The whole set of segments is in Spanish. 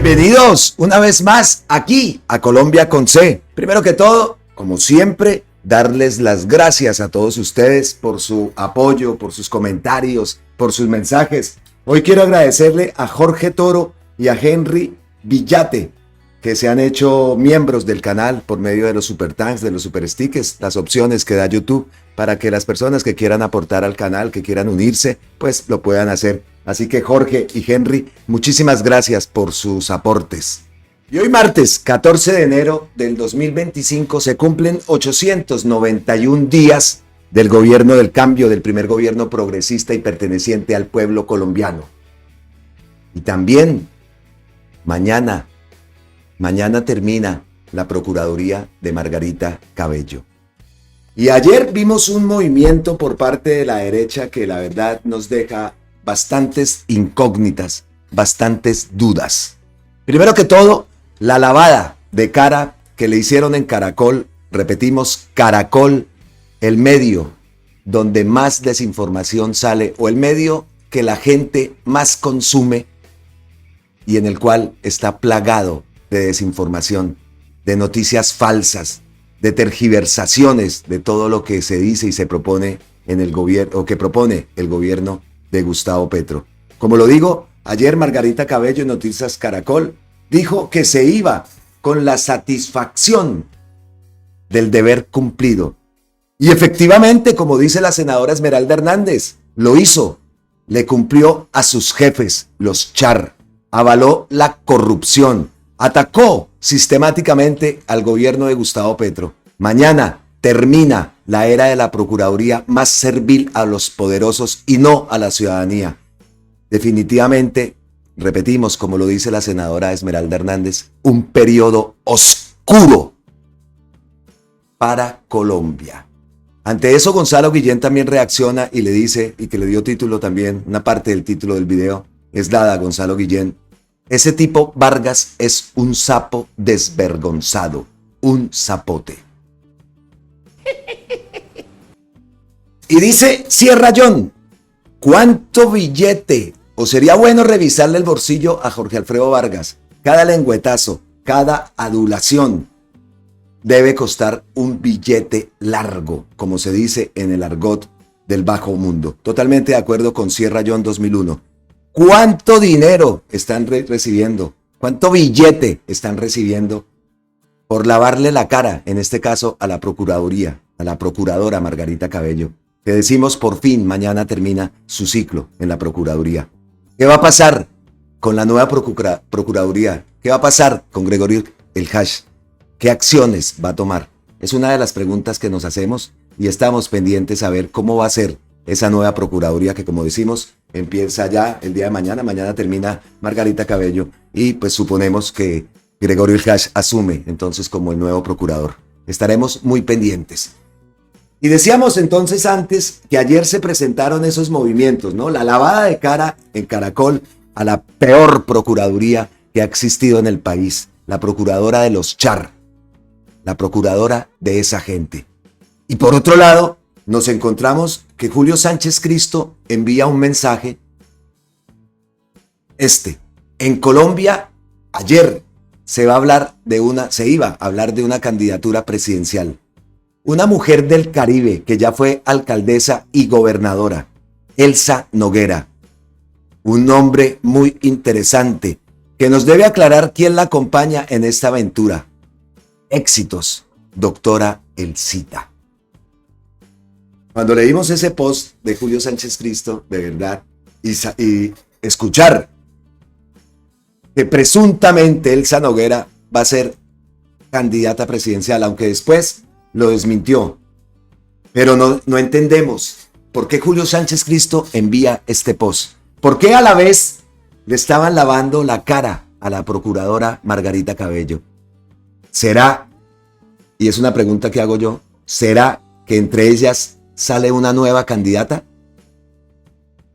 Bienvenidos una vez más aquí a Colombia con C. Primero que todo, como siempre, darles las gracias a todos ustedes por su apoyo, por sus comentarios, por sus mensajes. Hoy quiero agradecerle a Jorge Toro y a Henry Villate, que se han hecho miembros del canal por medio de los super thanks, de los super stickers, las opciones que da YouTube para que las personas que quieran aportar al canal, que quieran unirse, pues lo puedan hacer. Así que Jorge y Henry, muchísimas gracias por sus aportes. Y hoy martes 14 de enero del 2025 se cumplen 891 días del gobierno del cambio, del primer gobierno progresista y perteneciente al pueblo colombiano. Y también mañana termina la Procuraduría de Margarita Cabello. Y ayer vimos un movimiento por parte de la derecha que la verdad nos deja bastantes incógnitas, bastantes dudas. Primero que todo, la lavada de cara que le hicieron en Caracol, repetimos, Caracol, el medio donde más desinformación sale o el medio que la gente más consume y en el cual está plagado de desinformación, de noticias falsas, de tergiversaciones de todo lo que se dice y se propone en el gobierno o que propone el gobierno de Gustavo Petro. Como lo digo, ayer Margarita Cabello en Noticias Caracol dijo que se iba con la satisfacción del deber cumplido. Y efectivamente, como dice la senadora Esmeralda Hernández, lo hizo. Le cumplió a sus jefes, los char. Avaló la corrupción. Atacó sistemáticamente al gobierno de Gustavo Petro. Mañana termina la era de la Procuraduría más servil a los poderosos y no a la ciudadanía. Definitivamente, repetimos, como lo dice la senadora Esmeralda Hernández, un periodo oscuro para Colombia. Ante eso, Gonzalo Guillén también reacciona y le dice, y que le dio título también, una parte del título del video es dada a Gonzalo Guillén: ese tipo Vargas es un sapo desvergonzado, un zapote. Y dice Sierra John, ¿cuánto billete? O sería bueno revisarle el bolsillo a Jorge Alfredo Vargas. Cada lengüetazo, cada adulación debe costar un billete largo, como se dice en el argot del bajo mundo. Totalmente de acuerdo con Sierra John 2001. ¿Cuánto dinero están recibiendo? ¿Cuánto billete están recibiendo por lavarle la cara, en este caso a la Procuraduría, a la Procuradora Margarita Cabello? Que decimos por fin mañana termina su ciclo en la Procuraduría. ¿Qué va a pasar con la nueva Procuraduría? ¿Qué va a pasar con Gregorio El Hash? ¿Qué acciones va a tomar? Es una de las preguntas que nos hacemos y estamos pendientes a ver cómo va a ser esa nueva Procuraduría que, como decimos, empieza ya el día de mañana. Mañana termina Margarita Cabello y pues suponemos que Gregorio El Hash asume entonces como el nuevo procurador. Estaremos muy pendientes. Y decíamos entonces antes que ayer se presentaron esos movimientos, ¿no? La lavada de cara en Caracol a la peor procuraduría que ha existido en el país, la procuradora de los char, la procuradora de esa gente. Y por otro lado, nos encontramos que Julio Sánchez Cristo envía un mensaje. En Colombia, ayer se iba a hablar de una candidatura presidencial. Una mujer del Caribe que ya fue alcaldesa y gobernadora, Elsa Noguera. Un nombre muy interesante que nos debe aclarar quién la acompaña en esta aventura. Éxitos, doctora Elcita. Cuando leímos ese post de Julio Sánchez Cristo, de verdad, y escuchar que presuntamente Elsa Noguera va a ser candidata presidencial, aunque después lo desmintió. Pero no entendemos por qué Julio Sánchez Cristo envía este post. ¿Por qué a la vez le estaban lavando la cara a la procuradora Margarita Cabello? ¿Será, y es una pregunta que hago yo, será que entre ellas sale una nueva candidata?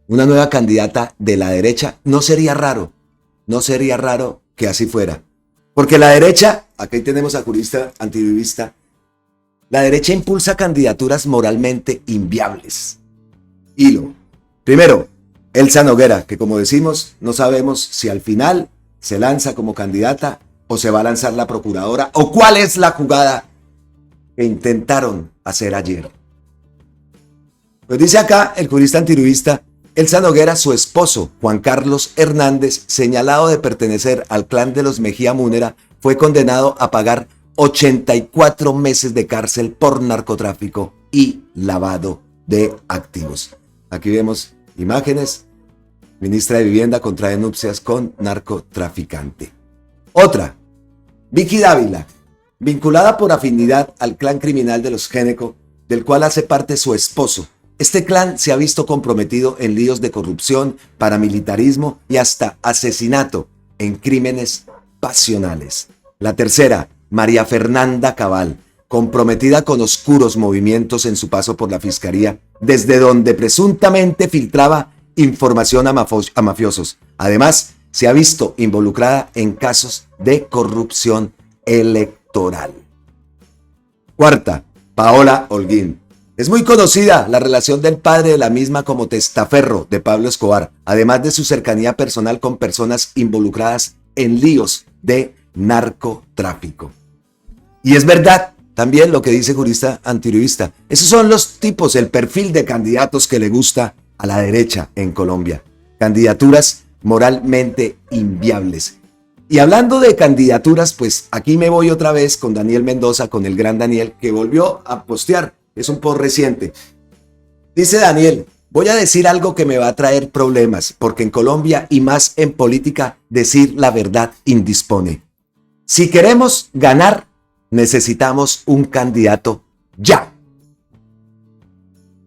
¿Una nueva candidata de la derecha? No sería raro que así fuera. Porque la derecha, aquí tenemos a jurista antivivista, la derecha impulsa candidaturas moralmente inviables. Primero, Elsa Noguera, que como decimos, no sabemos si al final ¿Se lanza como candidata o se va a lanzar la procuradora? ¿O cuál es la jugada que intentaron hacer ayer? Pues dice acá el jurista antiuribista Elsa Noguera, su esposo, Juan Carlos Hernández, señalado de pertenecer al clan de los Mejía Múnera, fue condenado a pagar 84 meses de cárcel por narcotráfico y lavado de activos. Aquí vemos imágenes. Ministra de Vivienda contrae nupcias con narcotraficante. Otra, Vicky Dávila, vinculada por afinidad al clan criminal de los Géneco, del cual hace parte su esposo. Este clan se ha visto comprometido en líos de corrupción, paramilitarismo y hasta asesinato en crímenes pasionales. La tercera, María Fernanda Cabal, comprometida con oscuros movimientos en su paso por la Fiscalía, desde donde presuntamente filtraba información a mafiosos. Además, se ha visto involucrada en casos de corrupción electoral. Cuarta, Paola Holguín. Es muy conocida la relación del padre de la misma como testaferro de Pablo Escobar, además de su cercanía personal con personas involucradas en líos de narcotráfico. Y es verdad también lo que dice jurista antiuribista. Esos son los tipos, el perfil de candidatos que le gusta a la derecha en Colombia. Candidaturas moralmente inviables. Y hablando de candidaturas, pues aquí me voy otra vez con Daniel Mendoza, con el gran Daniel, que volvió a postear. Es un post reciente. Dice Daniel, voy a decir algo que me va a traer problemas, porque en Colombia y más en política, decir la verdad indispone. Si queremos ganar, necesitamos un candidato ya.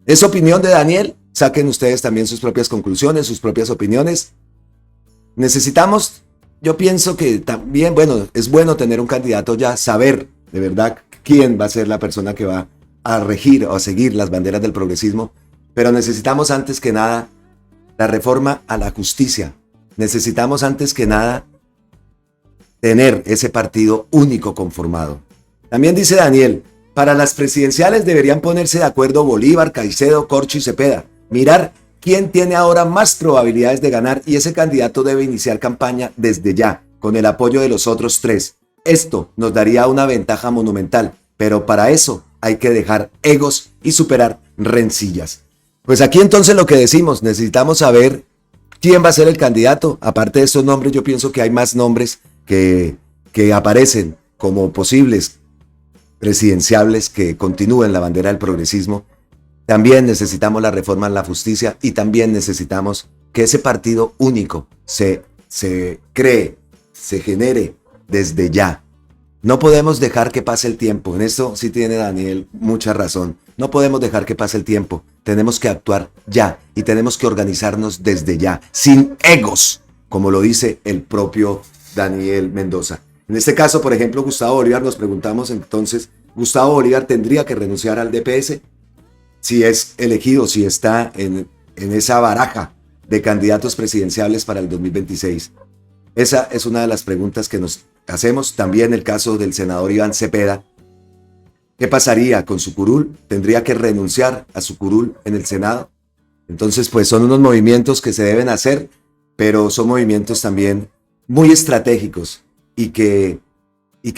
Es opinión de Daniel. Saquen ustedes también sus propias conclusiones, sus propias opiniones. Necesitamos, yo pienso que también, bueno, es bueno tener un candidato ya, saber de verdad quién va a ser la persona que va a regir o a seguir las banderas del progresismo, pero necesitamos antes que nada la reforma a la justicia. Necesitamos antes que nada tener ese partido único conformado. También dice Daniel, para las presidenciales deberían ponerse de acuerdo Bolívar, Caicedo, Corcho y Cepeda. Mirar quién tiene ahora más probabilidades de ganar y ese candidato debe iniciar campaña desde ya, con el apoyo de los otros tres. Esto nos daría una ventaja monumental, pero para eso hay que dejar egos y superar rencillas. Pues aquí entonces lo que decimos, necesitamos saber quién va a ser el candidato. Aparte de estos nombres, yo pienso que hay más nombres que aparecen como posibles presidenciables que continúen la bandera del progresismo. También necesitamos la reforma en la justicia y también necesitamos que ese partido único se cree, se genere desde ya. No podemos dejar que pase el tiempo. En esto sí tiene Daniel mucha razón. No podemos dejar que pase el tiempo. Tenemos que actuar ya y tenemos que organizarnos desde ya, sin egos, como lo dice el propio Daniel Mendoza. En este caso, por ejemplo, Gustavo Bolívar, nos preguntamos entonces, ¿Gustavo Bolívar tendría que renunciar al DPS? Si es elegido, si está en esa baraja de candidatos presidenciales para el 2026. Esa es una de las preguntas que nos hacemos. También el caso del senador Iván Cepeda. ¿Qué pasaría con su curul? ¿Tendría que renunciar a su curul en el Senado? Entonces, pues son unos movimientos que se deben hacer, pero son movimientos también muy estratégicos y que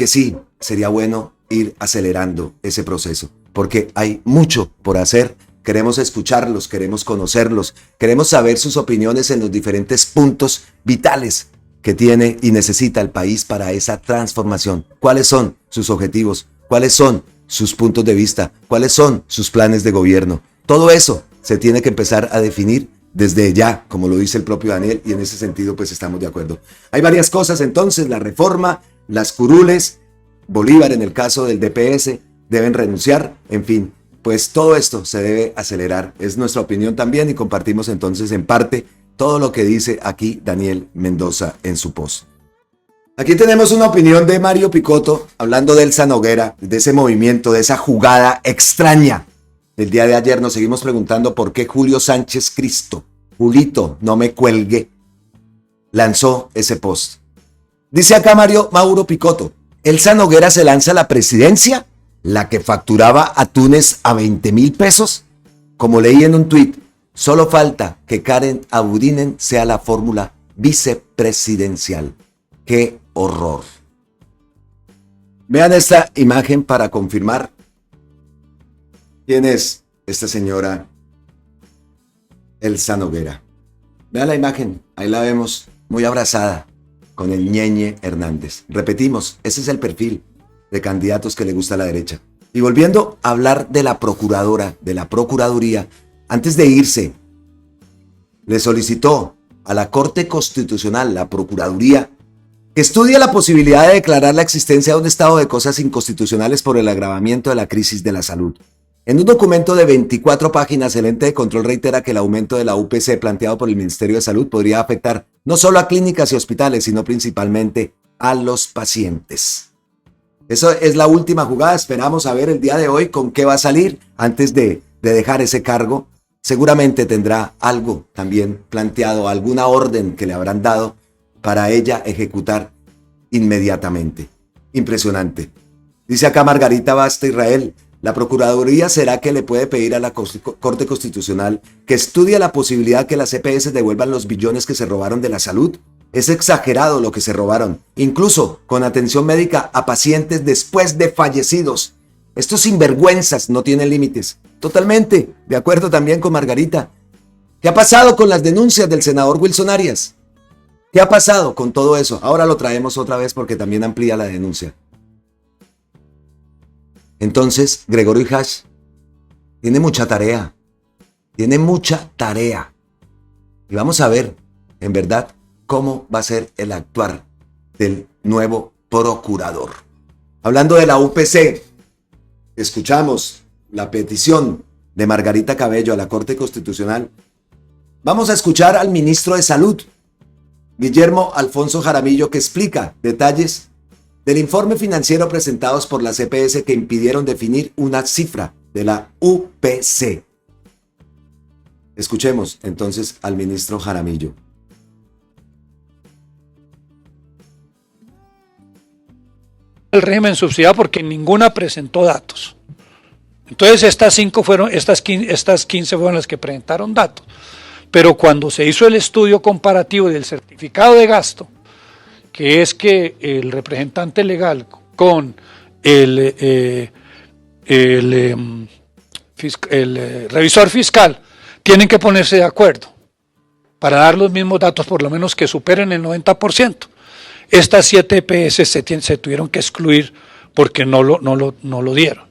sí, sería bueno ir acelerando ese proceso, porque hay mucho por hacer. Queremos escucharlos, queremos conocerlos, queremos saber sus opiniones en los diferentes puntos vitales que tiene y necesita el país para esa transformación. ¿Cuáles son sus objetivos? ¿Cuáles son sus puntos de vista? ¿Cuáles son sus planes de gobierno? Todo eso se tiene que empezar a definir desde ya, como lo dice el propio Daniel, y en ese sentido pues estamos de acuerdo. Hay varias cosas entonces, la reforma, las curules, Bolívar en el caso del DPS, deben renunciar, en fin, pues todo esto se debe acelerar. Es nuestra opinión también y compartimos entonces en parte todo lo que dice aquí Daniel Mendoza en su post. Aquí tenemos una opinión de Mario Picotto hablando de Elsa Noguera, de ese movimiento, de esa jugada extraña. El día de ayer nos seguimos preguntando por qué Julio Sánchez Cristo, Julito, no me cuelgue, lanzó ese post. Dice acá Mauro Picotto, Elsa Noguera se lanza a la presidencia, la que facturaba atunes a 20,000 pesos. Como leí en un tuit, solo falta que Karen Abudinen sea la fórmula vicepresidencial. ¡Qué horror! Vean esta imagen para confirmar quién es esta señora Elsa Noguera. Vean la imagen, ahí la vemos muy abrazada con el Ñeñe Hernández. Repetimos, ese es el perfil de candidatos que le gusta a la derecha. Y volviendo a hablar de la procuradora, de la procuraduría, antes de irse, le solicitó a la Corte Constitucional, la Procuraduría, que estudie la posibilidad de declarar la existencia de un estado de cosas inconstitucionales por el agravamiento de la crisis de la salud. En un documento de 24 páginas, el ente de control reitera que el aumento de la UPC planteado por el Ministerio de Salud podría afectar no solo a clínicas y hospitales, sino principalmente a los pacientes. Eso es la última jugada. Esperamos a ver el día de hoy con qué va a salir antes de dejar ese cargo. Seguramente tendrá algo también planteado, alguna orden que le habrán dado para ella ejecutar inmediatamente. Impresionante. Dice acá Margarita Basta Israel, la Procuraduría será que le puede pedir a la Corte Constitucional que estudie la posibilidad que las EPS devuelvan los billones que se robaron de la salud. Es exagerado lo que se robaron, incluso con atención médica a pacientes después de fallecidos. Estos sinvergüenzas no tienen límites. Totalmente, de acuerdo también con Margarita. ¿Qué ha pasado con las denuncias del senador Wilson Arias? ¿Qué ha pasado con todo eso? Ahora lo traemos otra vez porque también amplía la denuncia. Entonces, Gregorio Hash tiene mucha tarea. Tiene mucha tarea. Y vamos a ver, en verdad, cómo va a ser el actuar del nuevo procurador. Hablando de la UPC, escuchamos la petición de Margarita Cabello a la Corte Constitucional. Vamos a escuchar al ministro de Salud, Guillermo Alfonso Jaramillo, que explica detalles del informe financiero presentados por las EPS que impidieron definir una cifra de la UPC. Escuchemos entonces al ministro Jaramillo. El régimen subsidiado porque ninguna presentó datos. Entonces estas 15 fueron las que presentaron datos. Pero cuando se hizo el estudio comparativo del certificado de gasto, que es que el representante legal con el revisor fiscal tienen que ponerse de acuerdo para dar los mismos datos, por lo menos que superen el 90%. Estas 7 EPS se tuvieron que excluir porque no lo dieron.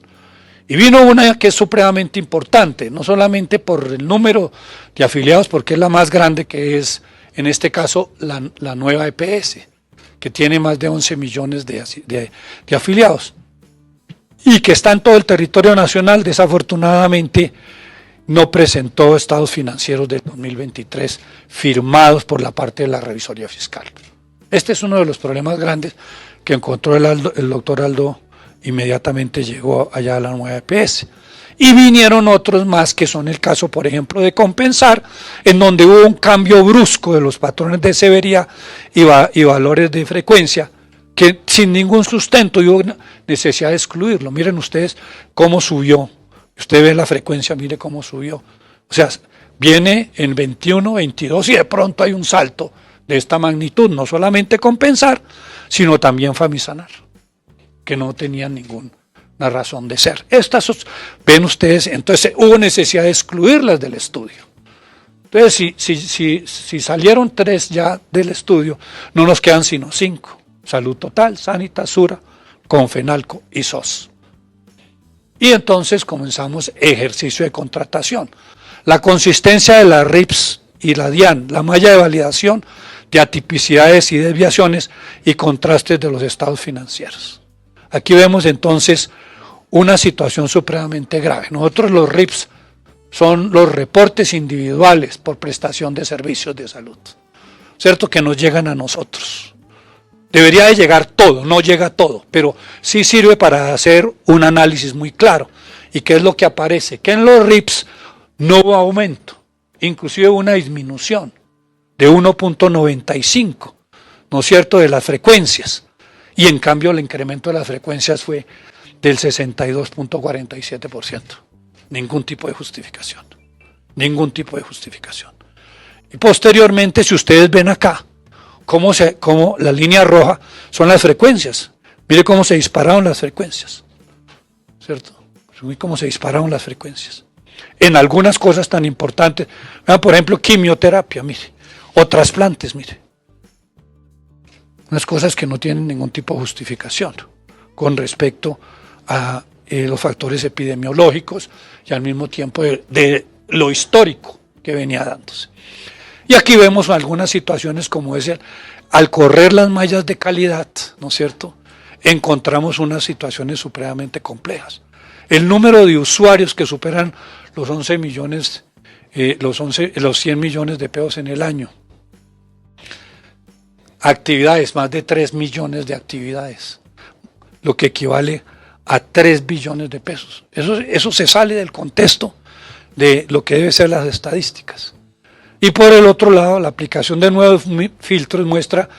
Y vino una que es supremamente importante, no solamente por el número de afiliados, porque es la más grande, que es en este caso la nueva EPS, que tiene más de 11 millones de afiliados y que está en todo el territorio nacional. Desafortunadamente no presentó estados financieros del 2023 firmados por la parte de la revisoría fiscal. Este es uno de los problemas grandes que encontró el doctor Aldo. Inmediatamente llegó allá a la nueva EPS. Y vinieron otros más, que son el caso, por ejemplo, de Compensar, en donde hubo un cambio brusco de los patrones de severidad y valores de frecuencia, que sin ningún sustento hubo necesidad de excluirlo. Miren ustedes cómo subió. Usted ve la frecuencia, mire cómo subió. O sea, viene en 21, 22 y de pronto hay un salto de esta magnitud. No solamente Compensar, sino también Famisanar, que no tenían ninguna razón de ser. Estas ven ustedes, entonces hubo necesidad de excluirlas del estudio. Entonces, si salieron 3 ya del estudio, no nos quedan sino 5. Salud Total, Sanitas, Sura, Confenalco y SOS. Y entonces comenzamos ejercicio de contratación. La consistencia de la RIPS y la DIAN, la malla de validación de atipicidades y desviaciones y contrastes de los estados financieros. Aquí vemos entonces una situación supremamente grave. Nosotros los RIPS son los reportes individuales por prestación de servicios de salud, ¿cierto? Que nos llegan a nosotros. Debería de llegar todo, no llega todo, pero sí sirve para hacer un análisis muy claro. ¿Y qué es lo que aparece? Que en los RIPS no hubo aumento, inclusive una disminución de 1.95, ¿no es cierto?, de las frecuencias. Y en cambio el incremento de las frecuencias fue del 62.47%. Ningún tipo de justificación. Ningún tipo de justificación. Y posteriormente, si ustedes ven acá, cómo la línea roja son las frecuencias. Mire cómo se dispararon las frecuencias, ¿cierto? Mire cómo se dispararon las frecuencias. En algunas cosas tan importantes, vean, por ejemplo, quimioterapia, mire, o trasplantes, mire. Unas cosas que no tienen ningún tipo de justificación con respecto a los factores epidemiológicos y al mismo tiempo de lo histórico que venía dándose. Y aquí vemos algunas situaciones como es al correr las mallas de calidad, ¿no es cierto?, encontramos unas situaciones supremamente complejas. El número de usuarios que superan los 11 millones, los 100 millones de pesos en el año. Actividades, más de 3 millones de actividades, lo que equivale a 3 billones de pesos. Eso se sale del contexto de lo que deben ser las estadísticas. Y por el otro lado, la aplicación de nuevos filtros muestra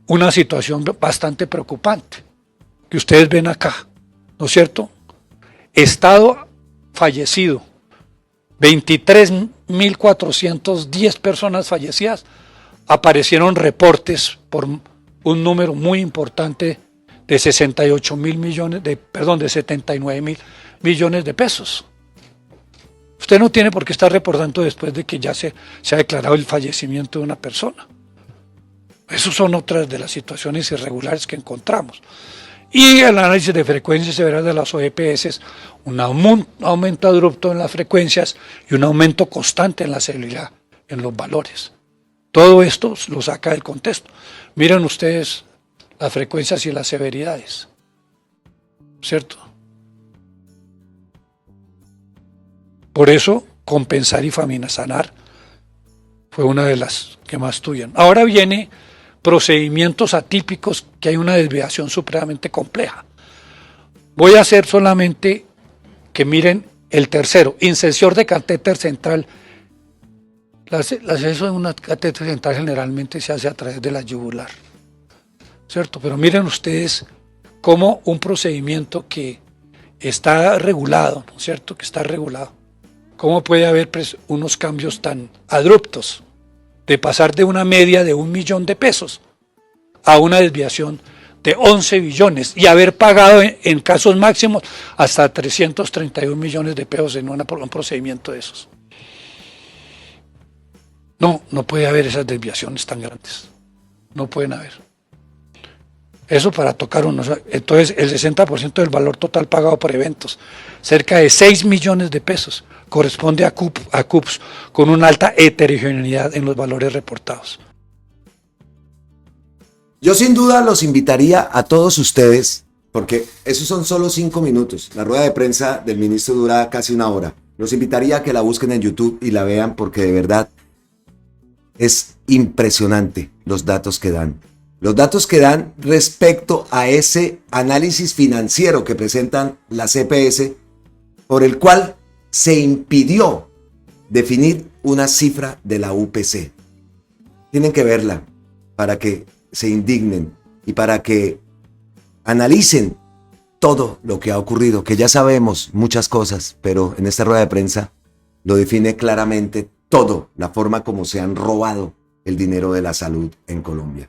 una situación bastante preocupante, que ustedes ven acá, ¿no es cierto? Estado fallecido, 23.410 personas fallecidas. Aparecieron reportes por un número muy importante de 79.000 millones de pesos. Usted no tiene por qué estar reportando después de que ya se ha declarado el fallecimiento de una persona. Esas son otras de las situaciones irregulares que encontramos. Y el análisis de frecuencias severas de las OEPS, un aumento abrupto en las frecuencias y un aumento constante en la celeridad, en los valores. Todo esto lo saca del contexto. Miren ustedes las frecuencias y las severidades, ¿cierto? Por eso, compensar y sanar fue una de las que más tuvieron. Ahora viene procedimientos atípicos, que hay una desviación supremamente compleja. Voy a hacer solamente que miren el tercero, inserción de catéter central. El acceso de una catéter central generalmente se hace a través de la yugular, ¿cierto? Pero miren ustedes cómo un procedimiento que está regulado, ¿no es cierto?, que está regulado, cómo puede haber unos cambios tan abruptos, de pasar de una media de 1 millón de pesos a una desviación de 11 billones y haber pagado en casos máximos hasta 331 millones de pesos en un procedimiento de esos. No puede haber esas desviaciones tan grandes. No pueden haber. Eso para tocar unos. Entonces, el 60% del valor total pagado por eventos, cerca de 6 millones de pesos, corresponde a CUPS con una alta heterogeneidad en los valores reportados. Yo sin duda los invitaría a todos ustedes, porque esos son solo 5 minutos. La rueda de prensa del ministro dura casi 1 hora. Los invitaría a que la busquen en YouTube y la vean, porque de verdad es impresionante los datos que dan. Los datos que dan respecto a ese análisis financiero que presentan las EPS, por el cual se impidió definir una cifra de la UPC. Tienen que verla para que se indignen y para que analicen todo lo que ha ocurrido, que ya sabemos muchas cosas, pero en esta rueda de prensa lo define claramente todo, la forma como se han robado el dinero de la salud en Colombia.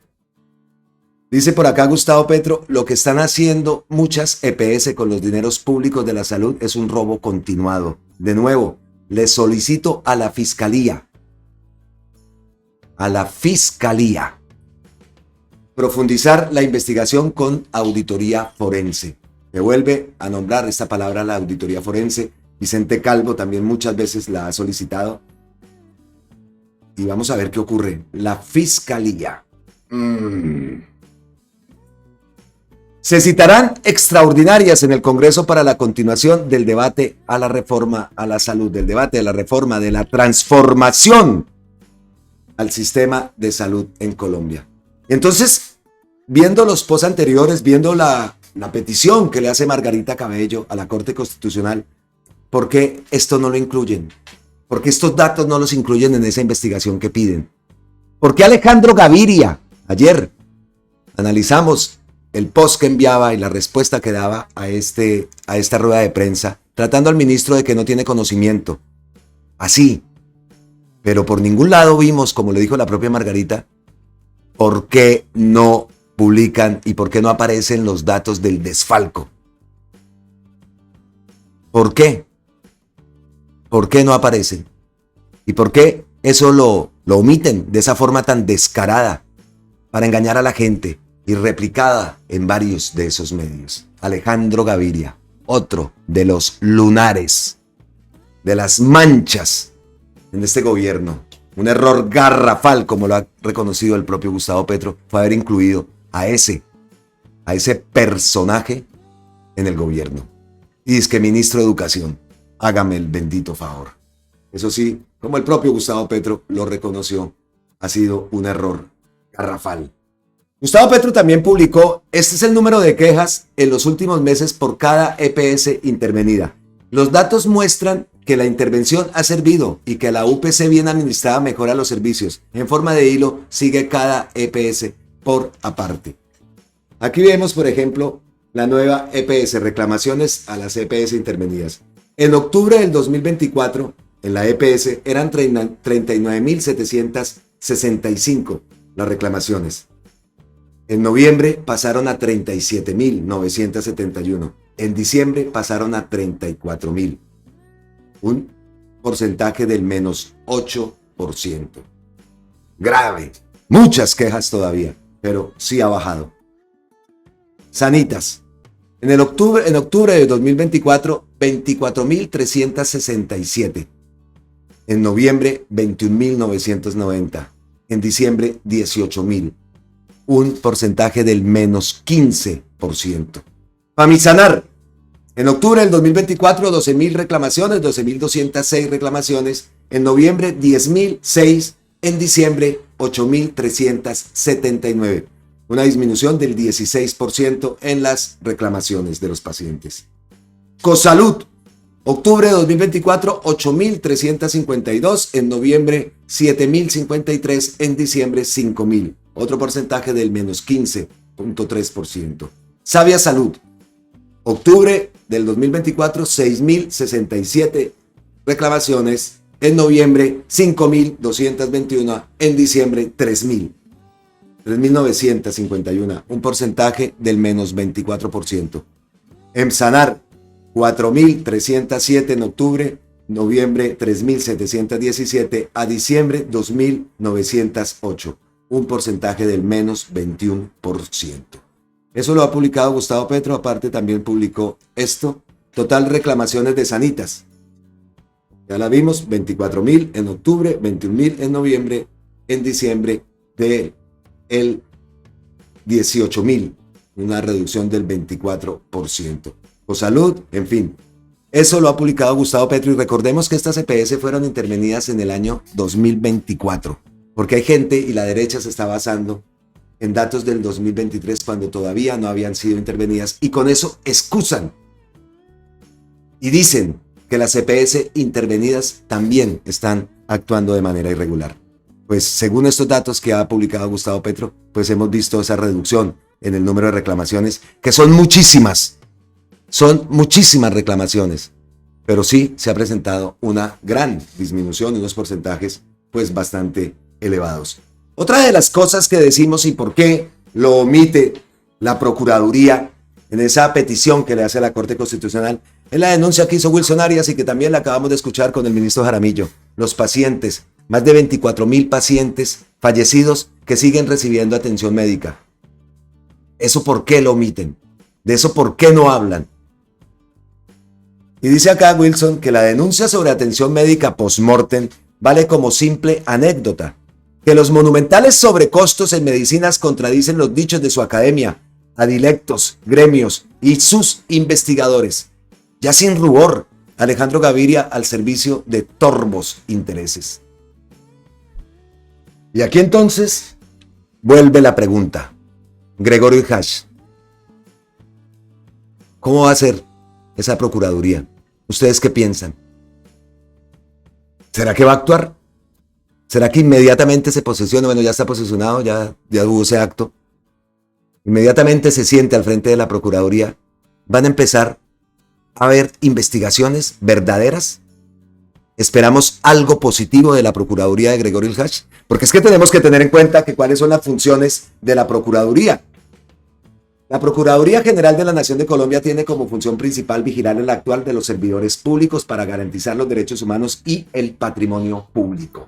Dice por acá Gustavo Petro, lo que están haciendo muchas EPS con los dineros públicos de la salud es un robo continuado. De nuevo, les solicito a la Fiscalía, profundizar la investigación con auditoría forense. Me vuelve a nombrar esta palabra, la auditoría forense. Vicente Calvo también muchas veces la ha solicitado. Y vamos a ver qué ocurre. La Fiscalía. Se citarán extraordinarias en el Congreso para la continuación del debate a la reforma a la salud, del debate de la reforma, de la transformación al sistema de salud en Colombia. Entonces, viendo los posts anteriores, viendo la petición que le hace Margarita Cabello a la Corte Constitucional, ¿por qué esto no lo incluyen? ¿Por qué estos datos no los incluyen en esa investigación que piden? ¿Por qué Alejandro Gaviria? Ayer analizamos el post que enviaba y la respuesta que daba a esta rueda de prensa, tratando al ministro de que no tiene conocimiento. Así. Pero por ningún lado vimos, como le dijo la propia Margarita, ¿por qué no publican y por qué no aparecen los datos del desfalco? ¿Por qué? ¿Por qué no aparecen? ¿Y por qué eso lo omiten de esa forma tan descarada para engañar a la gente y replicada en varios de esos medios? Alejandro Gaviria, otro de los lunares, de las manchas en este gobierno. Un error garrafal, como lo ha reconocido el propio Gustavo Petro, fue haber incluido a ese personaje en el gobierno. Y es que ministro de Educación, hágame el bendito favor. Eso sí, como el propio Gustavo Petro lo reconoció, ha sido un error garrafal. Gustavo Petro también publicó, este es el número de quejas en los últimos meses por cada EPS intervenida. Los datos muestran que la intervención ha servido y que la UPC bien administrada mejora los servicios. En forma de hilo sigue cada EPS por aparte. Aquí vemos, por ejemplo, la nueva EPS, reclamaciones a las EPS intervenidas. En octubre del 2024, en la EPS eran 39.765 las reclamaciones. En noviembre pasaron a 37.971. En diciembre pasaron a 34.000. Un porcentaje del menos 8%. Grave. Muchas quejas todavía, pero sí ha bajado. Sanitas. En octubre de 2024, 24.367. En noviembre, 21.990. En diciembre, 18.000. Un porcentaje del menos 15%. Famisanar. En octubre del 2024, 12.000 reclamaciones, 12.206 reclamaciones. En noviembre, 10.006. En diciembre, 8.379. Una disminución del 16% en las reclamaciones de los pacientes. Cosalud. Octubre de 2024, 8.352. En noviembre, 7.053. En diciembre, 5.000. Otro porcentaje del menos 15.3%. Sabia Salud. Octubre del 2024, 6.067 reclamaciones. En noviembre, 5.221. En diciembre, 3.951. Un porcentaje del menos 24%. Emsanar. 4.307 en octubre. Noviembre, 3.717. A diciembre, 2.908. Un porcentaje del menos 21%. Eso lo ha publicado Gustavo Petro. Aparte también publicó esto. Total reclamaciones de Sanitas. Ya la vimos, 24.000 en octubre, 21.000 en noviembre, en diciembre de el 18.000. Una reducción del 24%. O salud, en fin. Eso lo ha publicado Gustavo Petro y recordemos que estas EPS fueron intervenidas en el año 2024. Porque hay gente y la derecha se está basando en datos del 2023 cuando todavía no habían sido intervenidas y con eso excusan y dicen que las EPS intervenidas también están actuando de manera irregular. Pues según estos datos que ha publicado Gustavo Petro, pues hemos visto esa reducción en el número de reclamaciones, que son muchísimas reclamaciones, pero sí se ha presentado una gran disminución y unos porcentajes pues bastante elevados. Otra de las cosas que decimos y por qué lo omite la Procuraduría en esa petición que le hace a la Corte Constitucional es la denuncia que hizo Wilson Arias y que también la acabamos de escuchar con el ministro Jaramillo. Los pacientes, más de 24.000 pacientes fallecidos que siguen recibiendo atención médica. ¿Eso por qué lo omiten? ¿De eso por qué no hablan? Y dice acá Wilson que la denuncia sobre atención médica post-mortem vale como simple anécdota, que los monumentales sobrecostos en medicinas contradicen los dichos de su academia, adilectos, gremios y sus investigadores. Ya sin rubor, Alejandro Gaviria al servicio de torvos intereses. Y aquí entonces vuelve la pregunta. Gregorio Hash, ¿cómo va a ser esa Procuraduría? ¿Ustedes qué piensan? ¿Será que va a actuar? ¿Será que inmediatamente se posesiona? Bueno, ya está posesionado, ya hubo ese acto. Inmediatamente se siente al frente de la Procuraduría. ¿Van a empezar a haber investigaciones verdaderas? ¿Esperamos algo positivo de la Procuraduría de Gregorio Hash? Porque es que tenemos que tener en cuenta que cuáles son las funciones de la Procuraduría. La Procuraduría General de la Nación de Colombia tiene como función principal vigilar el actuar de los servidores públicos para garantizar los derechos humanos y el patrimonio público.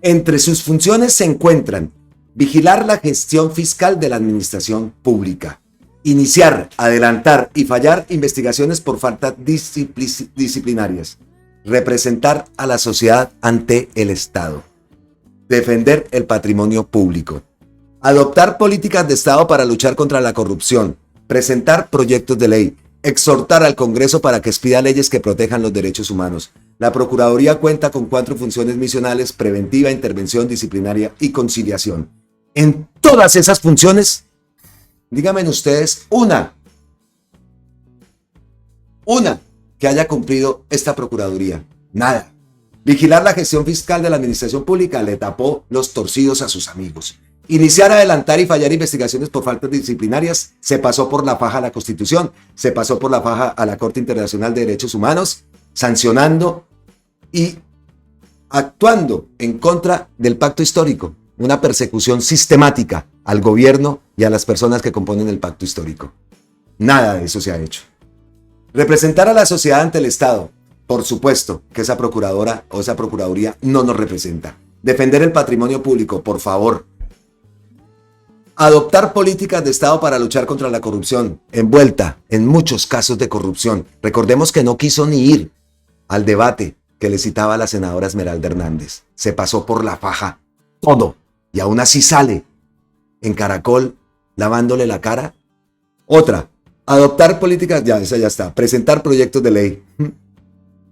Entre sus funciones se encuentran vigilar la gestión fiscal de la administración pública, iniciar, adelantar y fallar investigaciones por faltas disciplinarias, representar a la sociedad ante el Estado, defender el patrimonio público, adoptar políticas de Estado para luchar contra la corrupción, presentar proyectos de ley, exhortar al Congreso para que expida leyes que protejan los derechos humanos. La Procuraduría cuenta con 4 funciones misionales: preventiva, intervención, disciplinaria y conciliación. En todas esas funciones, díganme ustedes una que haya cumplido esta Procuraduría. Nada. Vigilar la gestión fiscal de la administración pública le tapó los torcidos a sus amigos. Iniciar, adelantar y fallar investigaciones por faltas disciplinarias se pasó por la faja a la Constitución, se pasó por la faja a la Corte Internacional de Derechos Humanos, sancionando y actuando en contra del pacto histórico, una persecución sistemática al gobierno y a las personas que componen el pacto histórico. Nada de eso se ha hecho. Representar a la sociedad ante el Estado, por supuesto que esa procuradora o esa procuraduría no nos representa. Defender el patrimonio público, por favor. Adoptar políticas de Estado para luchar contra la corrupción, envuelta en muchos casos de corrupción. Recordemos que no quiso ni ir al debate que le citaba a la senadora Esmeralda Hernández. Se pasó por la faja todo y aún así sale en Caracol lavándole la cara. Otra, adoptar políticas, esa ya está, presentar proyectos de ley.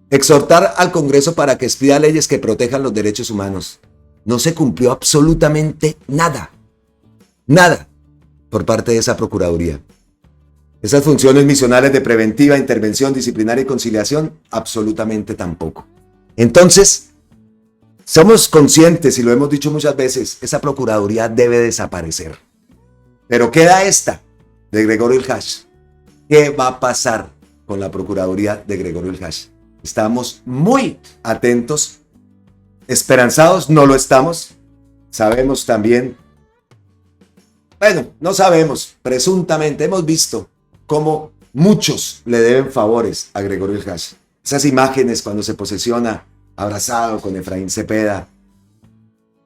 Exhortar al Congreso para que expida leyes que protejan los derechos humanos. No se cumplió absolutamente nada. Nada por parte de esa Procuraduría. Esas funciones misionales de preventiva, intervención, disciplinaria y conciliación, absolutamente tampoco. Entonces, somos conscientes, y lo hemos dicho muchas veces, esa Procuraduría debe desaparecer. Pero queda esta, de Gregorio Ilgash. ¿Qué va a pasar con la Procuraduría de Gregorio Ilgash? Estamos muy atentos, esperanzados, no lo estamos. Sabemos también, bueno, no sabemos, presuntamente hemos visto cómo muchos le deben favores a Gregorio Ilgash. Esas imágenes cuando se posesiona abrazado con Efraín Cepeda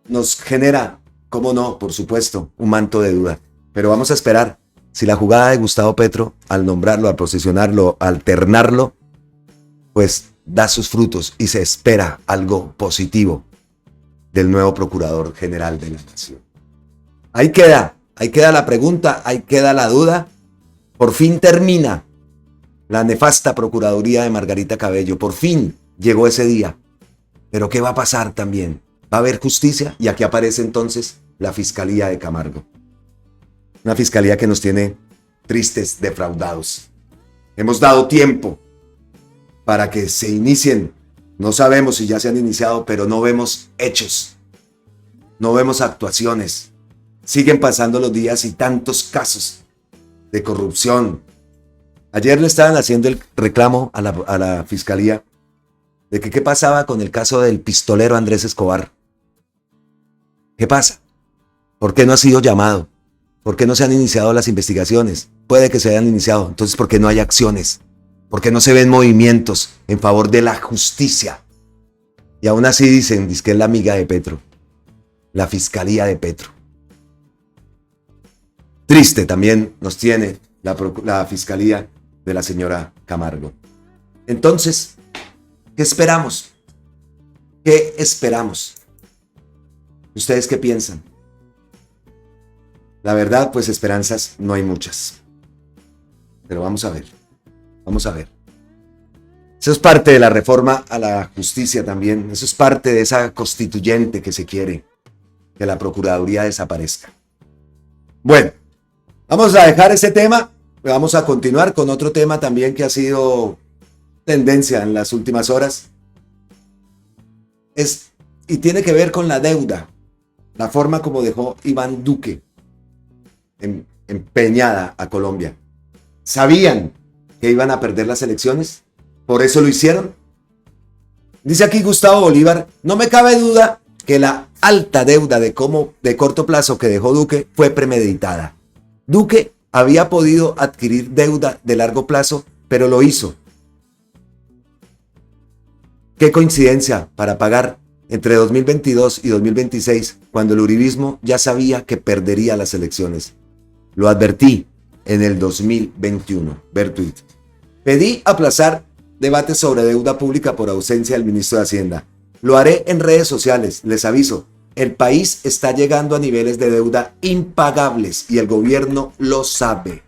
nos genera, cómo no, por supuesto, un manto de duda. Pero vamos a esperar si la jugada de Gustavo Petro, al nombrarlo, al posesionarlo, al alternarlo, pues da sus frutos y se espera algo positivo del nuevo Procurador General de la Nación. Ahí queda la pregunta, ahí queda la duda. Por fin termina la nefasta Procuraduría de Margarita Cabello, por fin llegó ese día. Pero ¿qué va a pasar también? ¿Va a haber justicia? Y aquí aparece entonces la Fiscalía de Camargo. Una fiscalía que nos tiene tristes, defraudados. Hemos dado tiempo para que se inicien. No sabemos si ya se han iniciado, pero no vemos hechos. No vemos actuaciones. Siguen pasando los días y tantos casos de corrupción. Ayer le estaban haciendo el reclamo a la fiscalía de que qué pasaba con el caso del pistolero Andrés Escobar. ¿Qué pasa? ¿Por qué no ha sido llamado? ¿Por qué no se han iniciado las investigaciones? Puede que se hayan iniciado. Entonces, ¿por qué no hay acciones? ¿Por qué no se ven movimientos en favor de la justicia? Y aún así dicen que es la amiga de Petro. La Fiscalía de Petro. Triste también nos tiene la Fiscalía de la señora Camargo. Entonces, ¿qué esperamos? ¿Qué esperamos? ¿Ustedes qué piensan? La verdad, pues esperanzas no hay muchas. Pero vamos a ver. Vamos a ver. Eso es parte de la reforma a la justicia también. Eso es parte de esa constituyente que se quiere. Que la Procuraduría desaparezca. Bueno, vamos a dejar ese tema. Vamos a continuar con otro tema también que ha sido tendencia en las últimas horas. Y tiene que ver con la deuda. La forma como dejó Iván Duque empeñada a Colombia. ¿Sabían que iban a perder las elecciones? ¿Por eso lo hicieron? Dice aquí Gustavo Bolívar, no me cabe duda que la alta deuda de corto plazo que dejó Duque fue premeditada. Duque había podido adquirir deuda de largo plazo, pero lo hizo. Qué coincidencia para pagar entre 2022 y 2026, cuando el uribismo ya sabía que perdería las elecciones. Lo advertí en el 2021. Ver tweet. Pedí aplazar debates sobre deuda pública por ausencia del ministro de Hacienda. Lo haré en redes sociales, les aviso. El país está llegando a niveles de deuda impagables y el gobierno lo sabe.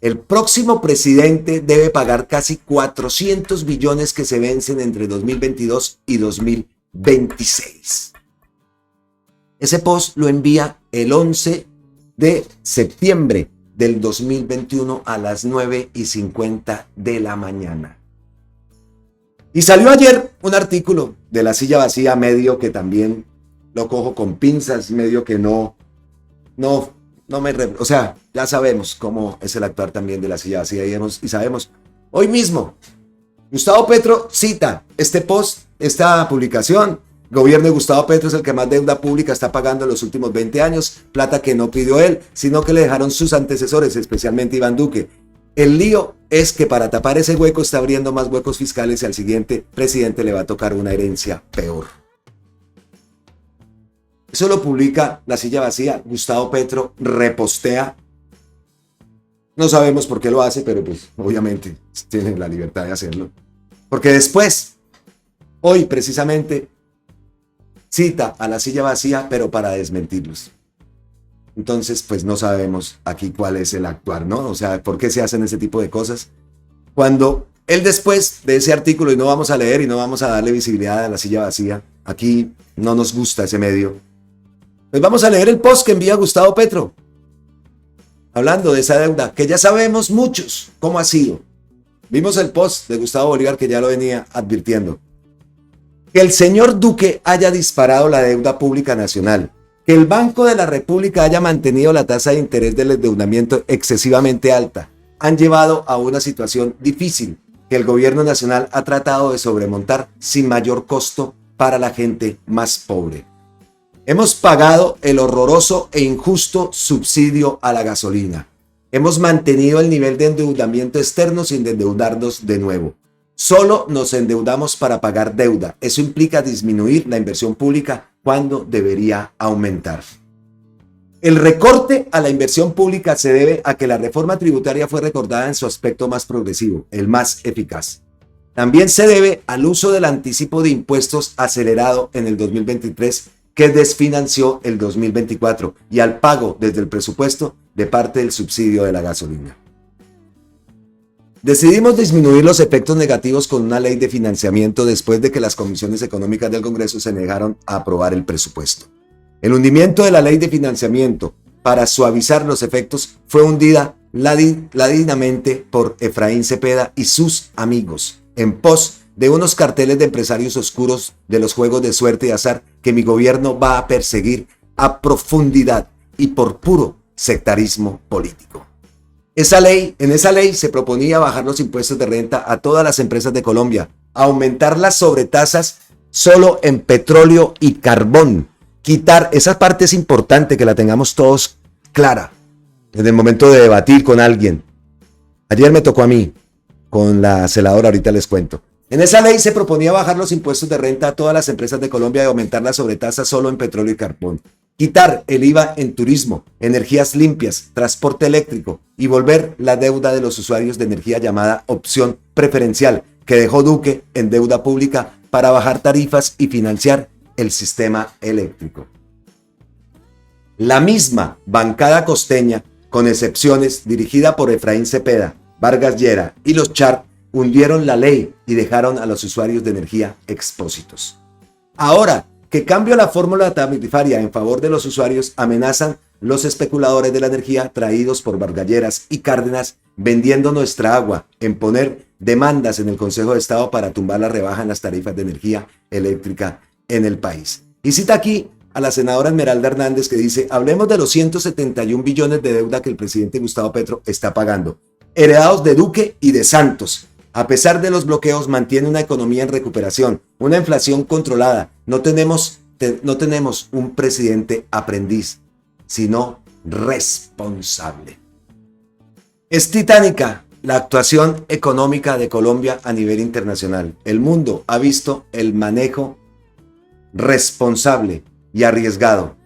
El próximo presidente debe pagar casi 400 billones que se vencen entre 2022 y 2026. Ese post lo envía el 11 de septiembre del 2021 a las 9:50 de la mañana. Y salió ayer un artículo de La Silla Vacía, medio que también lo cojo con pinzas, medio que no o sea, ya sabemos cómo es el actuar también de La Silla Vacía y sabemos. Hoy mismo, Gustavo Petro cita este post, esta publicación. El gobierno de Gustavo Petro es el que más deuda pública está pagando en los últimos 20 años, plata que no pidió él, sino que le dejaron sus antecesores, especialmente Iván Duque. El lío es que para tapar ese hueco está abriendo más huecos fiscales y al siguiente presidente le va a tocar una herencia peor. Eso lo publica La Silla Vacía. Gustavo Petro repostea. No sabemos por qué lo hace, pero pues obviamente tiene la libertad de hacerlo. Porque después, hoy precisamente, cita a La Silla Vacía, pero para desmentirlos. Entonces, pues no sabemos aquí cuál es el actuar, ¿no? O sea, ¿por qué se hacen ese tipo de cosas? Cuando él después de ese artículo, y no vamos a leer y no vamos a darle visibilidad a La Silla Vacía, aquí no nos gusta ese medio, pues vamos a leer el post que envía Gustavo Petro, hablando de esa deuda, que ya sabemos muchos cómo ha sido. Vimos el post de Gustavo Bolívar que ya lo venía advirtiendo. Que el señor Duque haya disparado la deuda pública nacional, que el Banco de la República haya mantenido la tasa de interés del endeudamiento excesivamente alta, han llevado a una situación difícil que el gobierno nacional ha tratado de sobremontar sin mayor costo para la gente más pobre. Hemos pagado el horroroso e injusto subsidio a la gasolina. Hemos mantenido el nivel de endeudamiento externo sin endeudarnos de nuevo. Solo nos endeudamos para pagar deuda. Eso implica disminuir la inversión pública cuando debería aumentar. El recorte a la inversión pública se debe a que la reforma tributaria fue recordada en su aspecto más progresivo, el más eficaz. También se debe al uso del anticipo de impuestos acelerado en el 2023 que desfinanció el 2024 y al pago desde el presupuesto de parte del subsidio de la gasolina. Decidimos disminuir los efectos negativos con una ley de financiamiento después de que las comisiones económicas del Congreso se negaron a aprobar el presupuesto. El hundimiento de la ley de financiamiento para suavizar los efectos fue hundida ladinamente por Efraín Cepeda y sus amigos en pos de unos carteles de empresarios oscuros de los juegos de suerte y azar que mi gobierno va a perseguir a profundidad y por puro sectarismo político. En esa ley se proponía bajar los impuestos de renta a todas las empresas de Colombia, aumentar las sobretasas solo en petróleo y carbón, quitar, esa parte es importante que la tengamos todos clara en el momento de debatir con alguien. Ayer me tocó a mí, con la celadora, ahorita les cuento. En esa ley se proponía bajar los impuestos de renta a todas las empresas de Colombia y aumentar la sobretasa solo en petróleo y carbón. Quitar el IVA en turismo, energías limpias, transporte eléctrico y volver la deuda de los usuarios de energía llamada opción preferencial que dejó Duque en deuda pública para bajar tarifas y financiar el sistema eléctrico. La misma bancada costeña, con excepciones, dirigida por Efraín Cepeda, Vargas Llera y los Char, hundieron la ley y dejaron a los usuarios de energía expósitos. Ahora que cambio la fórmula tarifaria en favor de los usuarios, amenazan los especuladores de la energía traídos por Vargas Llera y Cárdenas vendiendo nuestra agua en poner demandas en el Consejo de Estado para tumbar la rebaja en las tarifas de energía eléctrica en el país. Y cita aquí a la senadora Esmeralda Hernández que dice: hablemos de los 171 billones de deuda que el presidente Gustavo Petro está pagando, heredados de Duque y de Santos. A pesar de los bloqueos, mantiene una economía en recuperación, una inflación controlada. No tenemos no tenemos un presidente aprendiz, sino responsable. Es titánica la actuación económica de Colombia a nivel internacional. El mundo ha visto el manejo responsable y arriesgado,